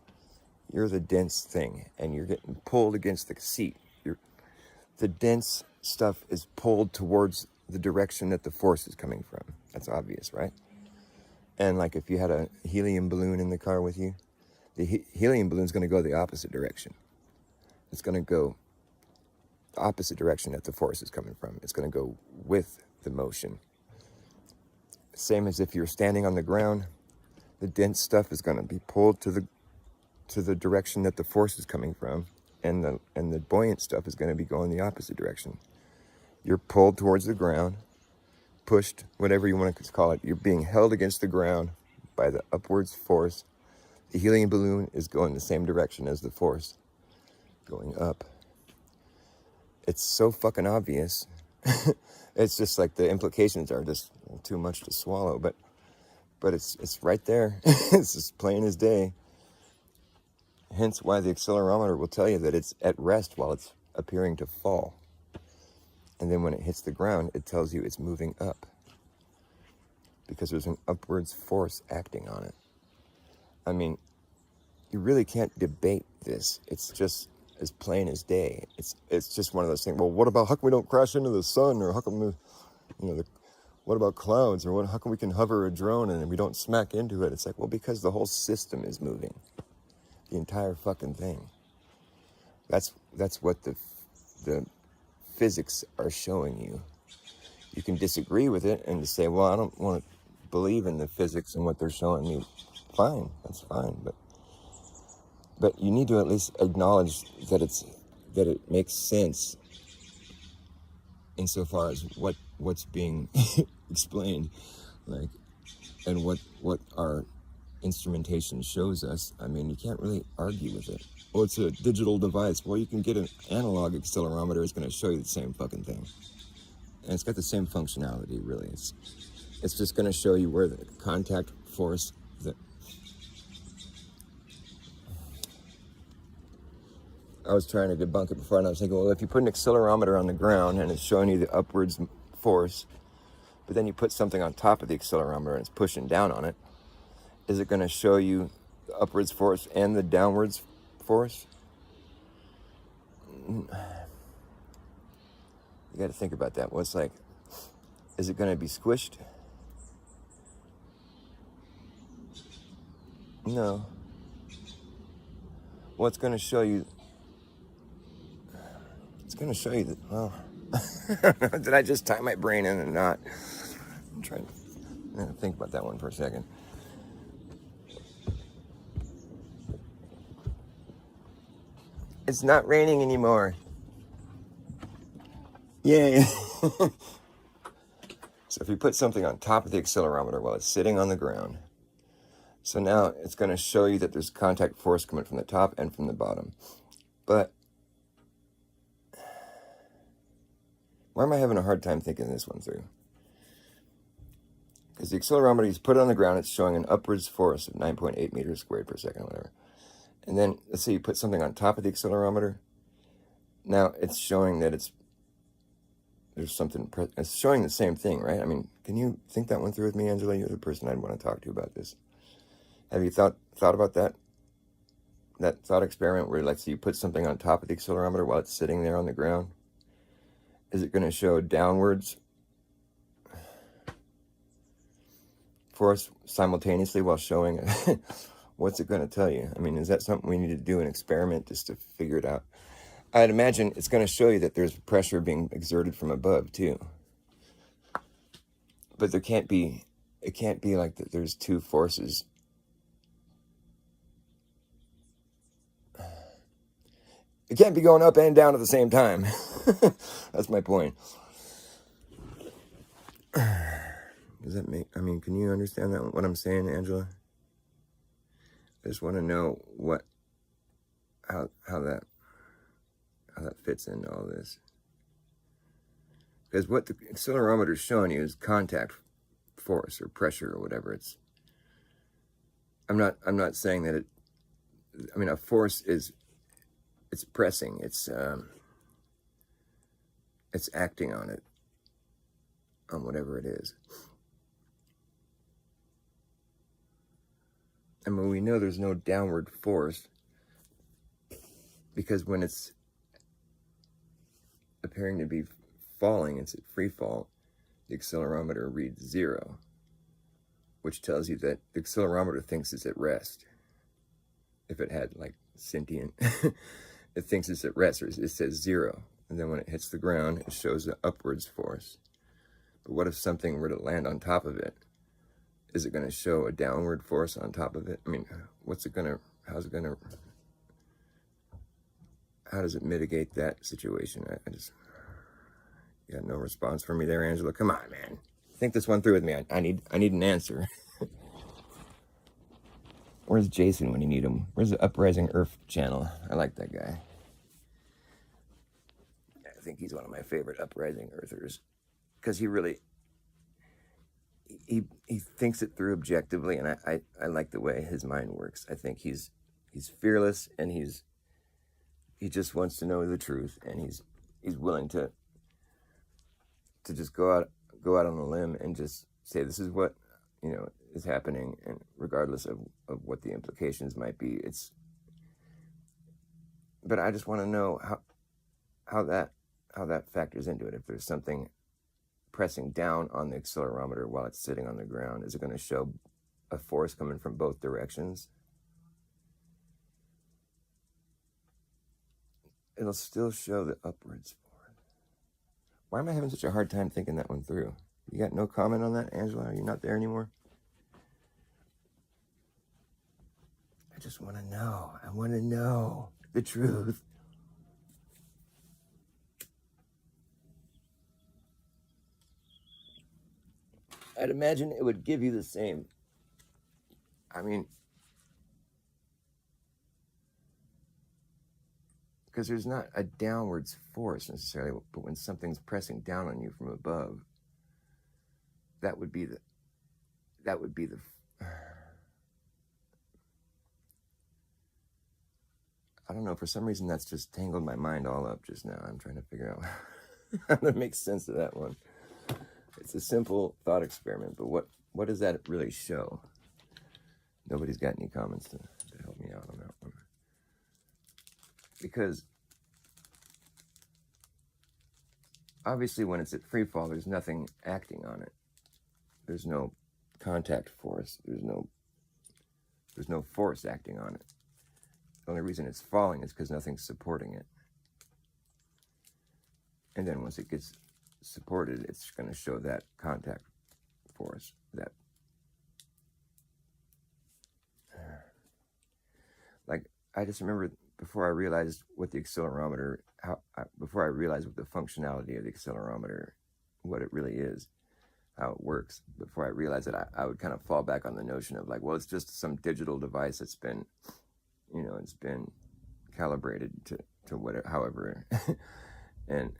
you're the dense thing, and you're getting pulled against the seat. The dense stuff is pulled towards the direction that the force is coming from. That's obvious, right? And like if you had a helium balloon in the car with you, the helium balloon is going to go the opposite direction. It's going to go the opposite direction that the force is coming from. It's going to go with the motion. Same as if you're standing on the ground, the dense stuff is going to be pulled to the direction that the force is coming from, and the buoyant stuff is going to be going the opposite direction. You're pulled towards the ground, pushed, whatever you want to call it. You're being held against the ground by the upwards force. The helium balloon is going the same direction as the force, going up. It's so fucking obvious. It's just like the implications are just too much to swallow, but it's right there. It's just plain as day. Hence why the accelerometer will tell you that it's at rest while it's appearing to fall. And then when it hits the ground, it tells you it's moving up, because there's an upwards force acting on it. I mean, you really can't debate this. It's just as plain as day. It's just one of those things. Well, what about, how come we don't crash into the sun? Or how come, what about clouds? Or how come we can hover a drone and we don't smack into it? It's like, well, because the whole system is moving. The entire fucking thing. That's what the physics are showing you. You can disagree with it and just say, well, I don't want to believe in the physics and what they're showing me. Fine, that's fine. But you need to at least acknowledge that it makes sense insofar as what's being explained. Like, and what our instrumentation shows us, I mean, you can't really argue with it. Well, it's a digital device. Well, you can get an analog accelerometer. It's going to show you the same fucking thing. And it's got the same functionality, really. It's just going to show you where the contact force... I was trying to debunk it before, and I was thinking, well, if you put an accelerometer on the ground and it's showing you the upwards force, but then you put something on top of the accelerometer and it's pushing down on it, is it going to show you the upwards force and the downwards force? You got to think about that. What's like, is it going to be squished? No. What's going to show you? It's going to show you that, well, did I just tie my brain in or not? I'm trying to think about that one for a second. It's not raining anymore. Yay. So if you put something on top of the accelerometer while it's sitting on the ground, so now it's going to show you that there's contact force coming from the top and from the bottom. But why am I having a hard time thinking this one through? Because the accelerometer, you put it on the ground, it's showing an upwards force of 9.8 meters squared per second, whatever. And then, let's say you put something on top of the accelerometer. Now, it's showing that it's showing the same thing, right? I mean, can you think that one through with me, Angela? You're the person I'd want to talk to about this. Have you thought about that? That thought experiment where, let's say you put something on top of the accelerometer while it's sitting there on the ground. Is it going to show downwards force simultaneously while showing it? What's it going to tell you? I mean, is that something we need to do an experiment just to figure it out? I'd imagine it's going to show you that there's pressure being exerted from above too. But it can't be like that there's two forces. It can't be going up and down at the same time. That's my point. Does that make, I mean, can you understand that, what I'm saying, Angela? I just want to know how that fits into all this. Because what the accelerometer is showing you is contact force or pressure or whatever. I'm not saying that a force is, it's pressing, it's acting on it, on whatever it is. I mean, we know there's no downward force because when it's appearing to be falling, it's at free fall, the accelerometer reads 0, which tells you that the accelerometer thinks it's at rest. If it had like sentient, it thinks it's at rest, or it says 0. And then when it hits the ground, it shows the upwards force. But what if something were to land on top of it? Is it going to show a downward force on top of it? I mean, how does it mitigate that situation? I just, you got no response for me there, Angela. Come on, man. Think this one through with me. I need an answer. Where's Jason when you need him? Where's the Uprising Earth channel? I like that guy. I think he's one of my favorite Uprising Earthers. Because he really, he thinks it through objectively, and I like the way his mind works. I think he's fearless, and he just wants to know the truth, and he's willing to just go out on a limb and just say this is what is happening, and regardless of what the implications might be. But I just want to know how that factors into it. If there's something pressing down on the accelerometer while it's sitting on the ground, is it going to show a force coming from both directions? It'll still show the upwards force. Why am I having such a hard time thinking that one through? You got no comment on that, Angela? Are you not there anymore? I just want to know. I want to know the truth. I'd imagine it would give you the same I mean, because there's not a downwards force necessarily, but when something's pressing down on you from above, that would be the I don't know, for some reason that's just tangled my mind all up just now. I'm trying to figure out how to make sense of that one. It's a simple thought experiment, but what does that really show? Nobody's got any comments to help me out on that one. Because obviously when it's at free fall, there's nothing acting on it. There's no contact force. There's no force acting on it. The only reason it's falling is because nothing's supporting it. And then once it gets supported, it's going to show that contact force. That, like, I just remember before I realized what the accelerometer, before I realized what the functionality of the accelerometer, what it really is, how it works, before I realized it, I would kind of fall back on the notion of like, well, it's just some digital device that's been, it's been calibrated to whatever, however, and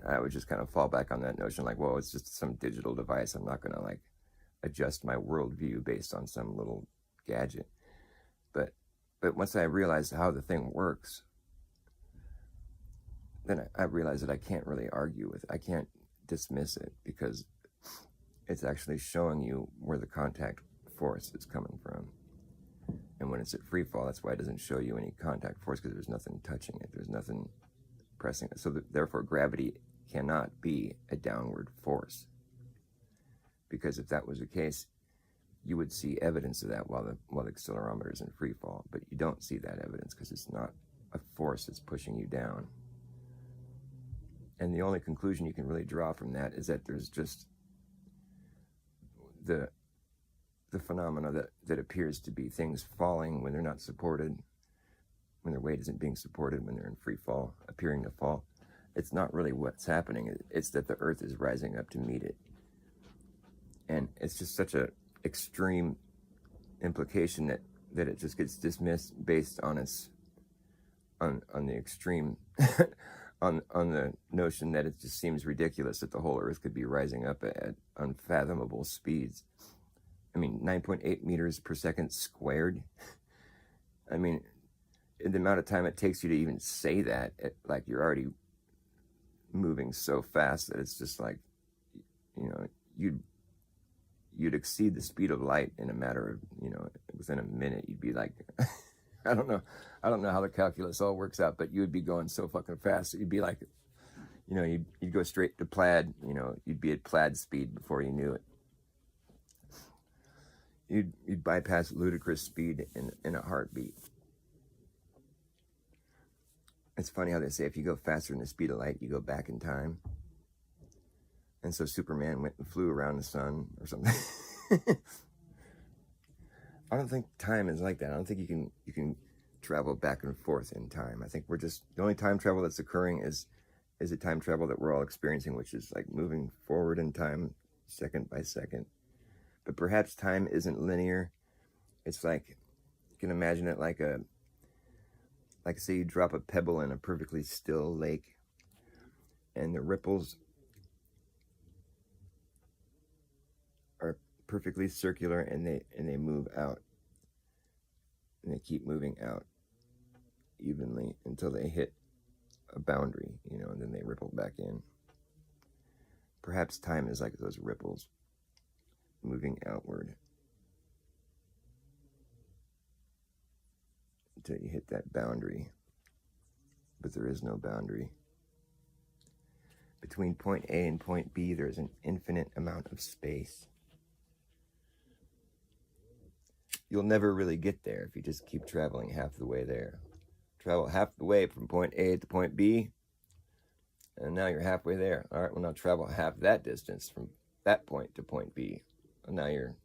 I would just kind of fall back on that notion like, well, it's just some digital device. I'm not going to like adjust my worldview based on some little gadget. But once I realized how the thing works, then I realized that I can't really argue with it. I can't dismiss it because it's actually showing you where the contact force is coming from. And when it's at free fall, that's why it doesn't show you any contact force, because there's nothing touching it. There's nothing pressing it. So therefore, gravity cannot be a downward force. Because if that was the case, you would see evidence of that while the accelerometer is in free fall. But you don't see that evidence because it's not a force that's pushing you down. And the only conclusion you can really draw from that is that there's just the phenomena that appears to be things falling when they're not supported, when their weight isn't being supported, when they're in free fall, appearing to fall. It's not really what's happening. It's that the Earth is rising up to meet it. And it's just such a extreme implication that it just gets dismissed based on the extreme on the notion that it just seems ridiculous that the whole Earth could be rising up at unfathomable speeds. I mean, 9.8 meters per second squared. I mean, in the amount of time it takes you to even say that, like you're already moving so fast that it's just like, you'd exceed the speed of light in a matter of, within a minute. You'd be like, I don't know how the calculus all works out, but you would be going so fucking fast that you'd be like, you'd go straight to plaid, you'd be at plaid speed before you knew it. You'd bypass ludicrous speed in a heartbeat. It's funny how they say if you go faster than the speed of light, you go back in time. And so Superman went and flew around the sun or something. I don't think time is like that. I don't think you can travel back and forth in time. I think the only time travel that's occurring is a time travel that we're all experiencing, which is like moving forward in time second by second. But perhaps time isn't linear. It's like, you can imagine it like say you drop a pebble in a perfectly still lake, and the ripples are perfectly circular, and they move out, and they keep moving out evenly until they hit a boundary, and then they ripple back in. Perhaps time is like those ripples moving outward until you hit that boundary. But there is no boundary. Between point A and point B, there's an infinite amount of space. You'll never really get there if you just keep traveling half the way there. Travel half the way from point A to point B, and now you're halfway there. All right, well, now travel half that distance from that point to point B. And now you're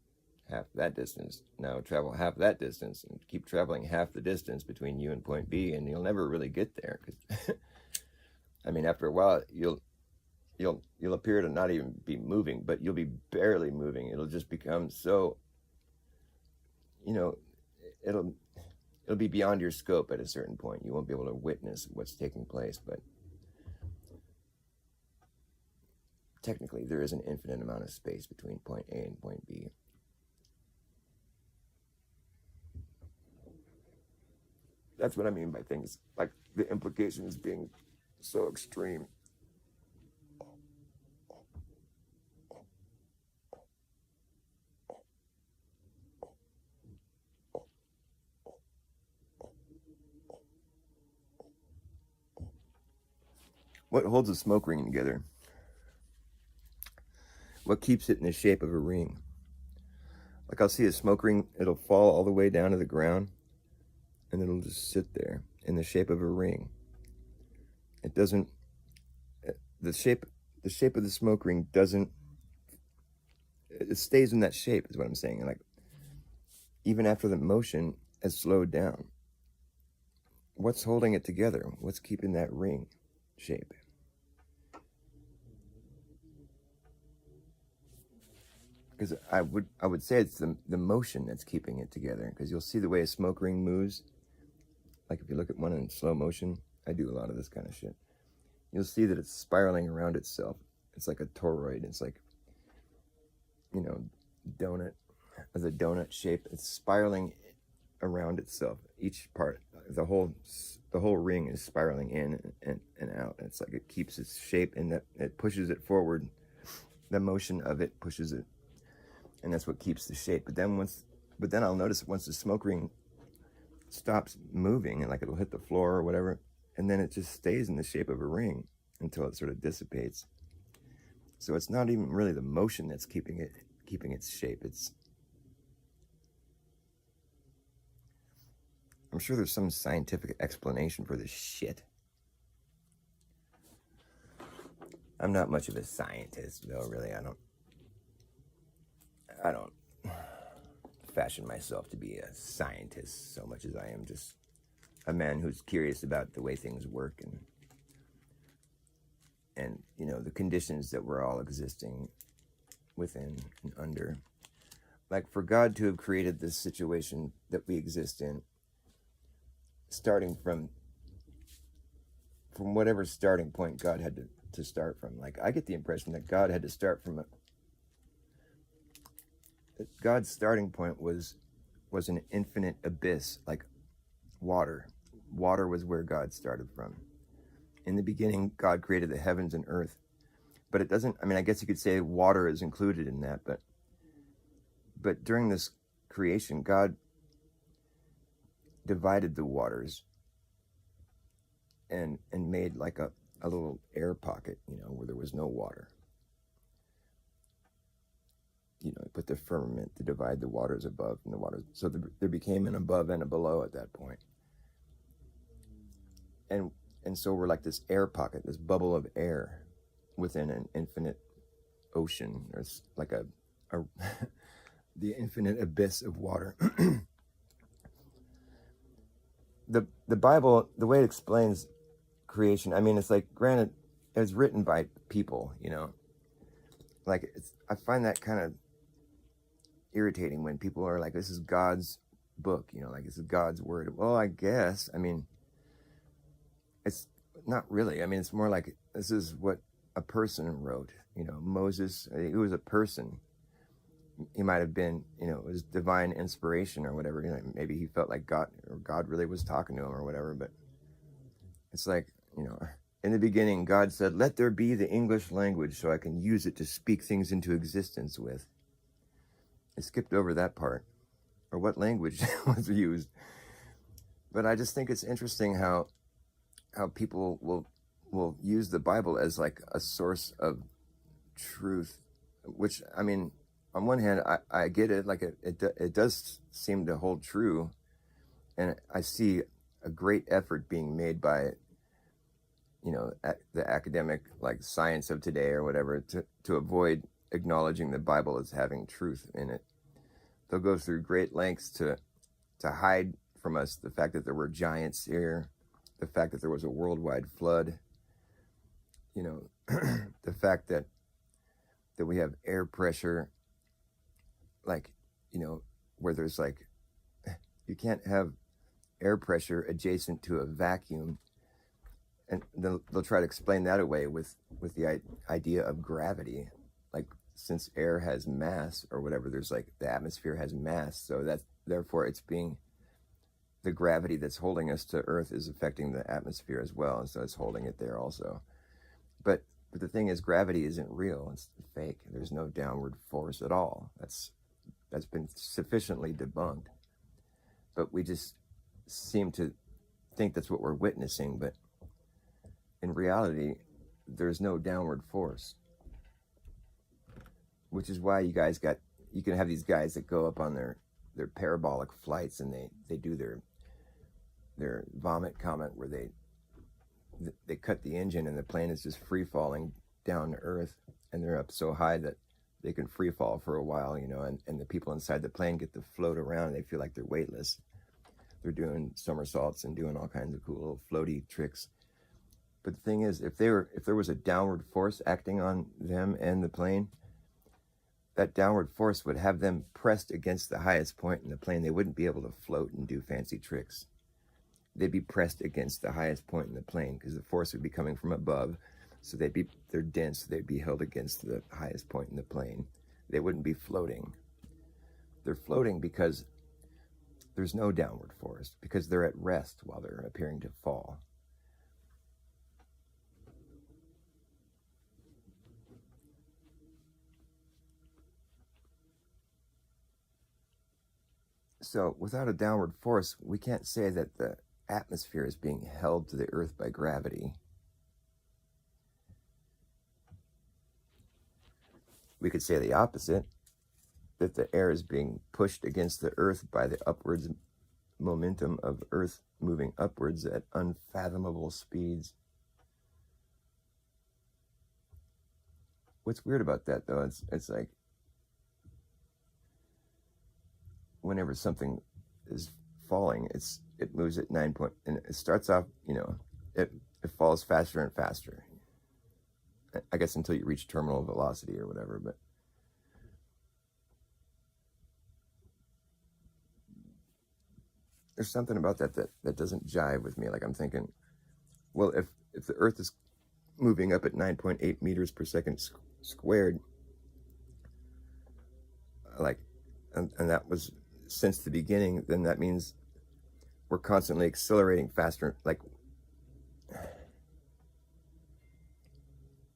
half that distance. Now travel half that distance and keep traveling half the distance between you and point B, and you'll never really get there. Cause, I mean, after a while, you'll appear to not even be moving, but you'll be barely moving. It'll just become so, you know, it'll be beyond your scope at a certain point. You won't be able to witness what's taking place, but technically there is an infinite amount of space between point A and point B. That's what I mean by things like the implications being so extreme. What holds a smoke ring together? What keeps it in the shape of a ring? Like I'll see a smoke ring, it'll fall all the way down to the ground, and it'll just sit there in the shape of a ring. It doesn't, the shape of the smoke ring doesn't, it stays in that shape is what I'm saying. Like even after the motion has slowed down, what's holding it together? What's keeping that ring shape? Because I would say it's the motion that's keeping it together. Because you'll see the way a smoke ring moves. Like if you look at one in slow motion, I do a lot of this kind of shit. You'll see that it's spiraling around itself. It's like a toroid. It's like, you know, donut, as a donut shape. It's spiraling around itself. Each part, the whole ring is spiraling in and out. It's like it keeps its shape, and that it pushes it forward. The motion of it pushes it, and that's what keeps the shape. But then I'll notice once the smoke ring stops moving, and like it'll hit the floor or whatever, and then it just stays in the shape of a ring until it sort of dissipates. So it's not even really the motion that's keeping its shape. I'm sure there's some scientific explanation for this shit. I'm not much of a scientist, though, really. I don't fashion myself to be a scientist so much as I am just a man who's curious about the way things work and you know, the conditions that we're all existing within and under. Like for God to have created this situation that we exist in, starting from whatever starting point God had to start from. Like I get the impression that God had to start from God's starting point was an infinite abyss, like water. Water was where God started from. In the beginning, God created the heavens and earth. But it doesn't, I mean, I guess you could say water is included in that, but during this creation, God divided the waters and made like a little air pocket, you know, where there was no water. You know, put the firmament to divide the waters above and the waters. So there became an above and a below at that point. And so we're like this air pocket, this bubble of air within an infinite ocean. There's like the infinite abyss of water. The Bible, the way it explains creation, I mean, it's like, granted, it's written by people, you know. Like, I find that kind of irritating when people are like, this is God's book, you know, like this is God's word. Well, I guess, I mean, it's not really. I mean, it's more like this is what a person wrote. You know, Moses, he was a person. He might have been, you know, it was divine inspiration or whatever. You know, maybe he felt like God really was talking to him or whatever. But it's like, you know, in the beginning, God said, "Let there be the English language so I can use it to speak things into existence with." I skipped over that part, or what language was used. But I just think it's interesting how people will use the Bible as like a source of truth, which, I mean, on one hand, I get it, like it does seem to hold true, and I see a great effort being made by, you know, the academic, like science of today or whatever, to avoid acknowledging the Bible as having truth in it. They'll go through great lengths to hide from us the fact that there were giants here, the fact that there was a worldwide flood, you know, the fact that we have air pressure, like, you know, where there's like you can't have air pressure adjacent to a vacuum. And they'll try to explain that away with the idea of gravity. Like, since air has mass or whatever, there's like the atmosphere has mass, so that therefore it's being, the gravity that's holding us to Earth is affecting the atmosphere as well, and so it's holding it there also. But the thing is, gravity isn't real. It's fake. There's no downward force at all. That's been sufficiently debunked. But we just seem to think that's what we're witnessing. But in reality, there's no downward force. Which is why you can have these guys that go up on their parabolic flights, and they do their vomit comment where they cut the engine and the plane is just free falling down to Earth, and they're up so high that they can free fall for a while, and the people inside the plane get to float around and they feel like they're weightless. They're doing somersaults and doing all kinds of cool little floaty tricks. But the thing is, if there was a downward force acting on them and the plane, that downward force would have them pressed against the highest point in the plane. They wouldn't be able to float and do fancy tricks. They'd be pressed against the highest point in the plane because the force would be coming from above. So they're dense, so they'd be held against the highest point in the plane. They wouldn't be floating. They're floating because there's no downward force, because they're at rest while they're appearing to fall. So without a downward force, we can't say that the atmosphere is being held to the Earth by gravity. We could say the opposite, that the air is being pushed against the Earth by the upwards momentum of Earth moving upwards at unfathomable speeds. What's weird about that, though, it's like whenever something is falling, it moves at 9 point, and it starts off, it falls faster and faster. I guess until you reach terminal velocity or whatever, but there's something about that doesn't jive with me. Like, I'm thinking, well, if the Earth is moving up at 9.8 meters per second squared, like, and that was since the beginning, then that means we're constantly accelerating faster. Like,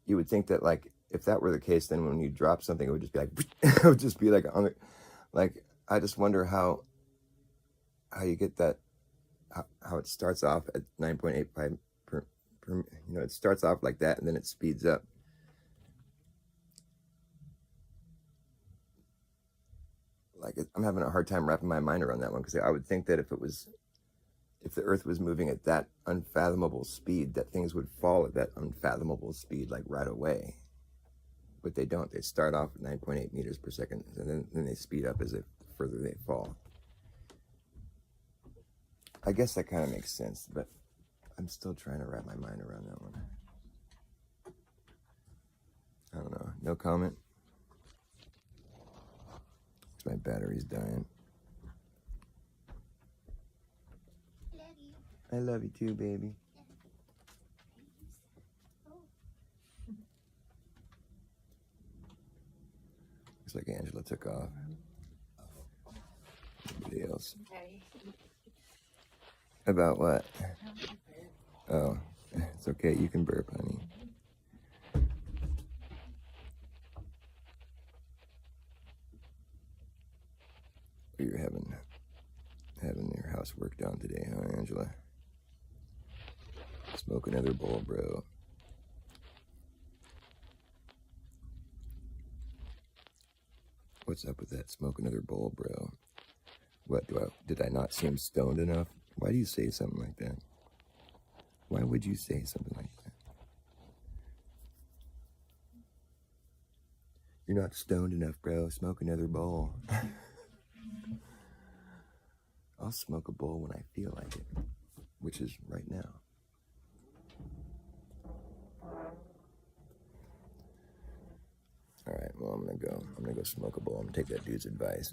you would think that, like, if that were the case, then when you drop something, it would just be like, it would just be like on the, like, I just wonder how you get that, how it starts off at 9.85 per, it starts off like that and then it speeds up. Like, I'm having a hard time wrapping my mind around that one, because I would think that if the Earth was moving at that unfathomable speed, that things would fall at that unfathomable speed, like, right away. But they don't. They start off at 9.8 meters per second, and then they speed up as the further they fall. I guess that kind of makes sense, but I'm still trying to wrap my mind around that one. I don't know. No comment? My battery's dying. Love you. I love you too, baby. Looks like Angela took off. Anybody else? Okay. About what? Oh, it's okay. You can burp, honey. You're having your housework done today, huh, Angela? Smoke another bowl, bro. What's up with that? Smoke another bowl, bro. What, did I not seem stoned enough? Why do you say something like that? Why would you say something like that? You're not stoned enough, bro. Smoke another bowl. I'll smoke a bowl when I feel like it, which is right now. All right, well, I'm gonna go smoke a bowl. I'm gonna take that dude's advice.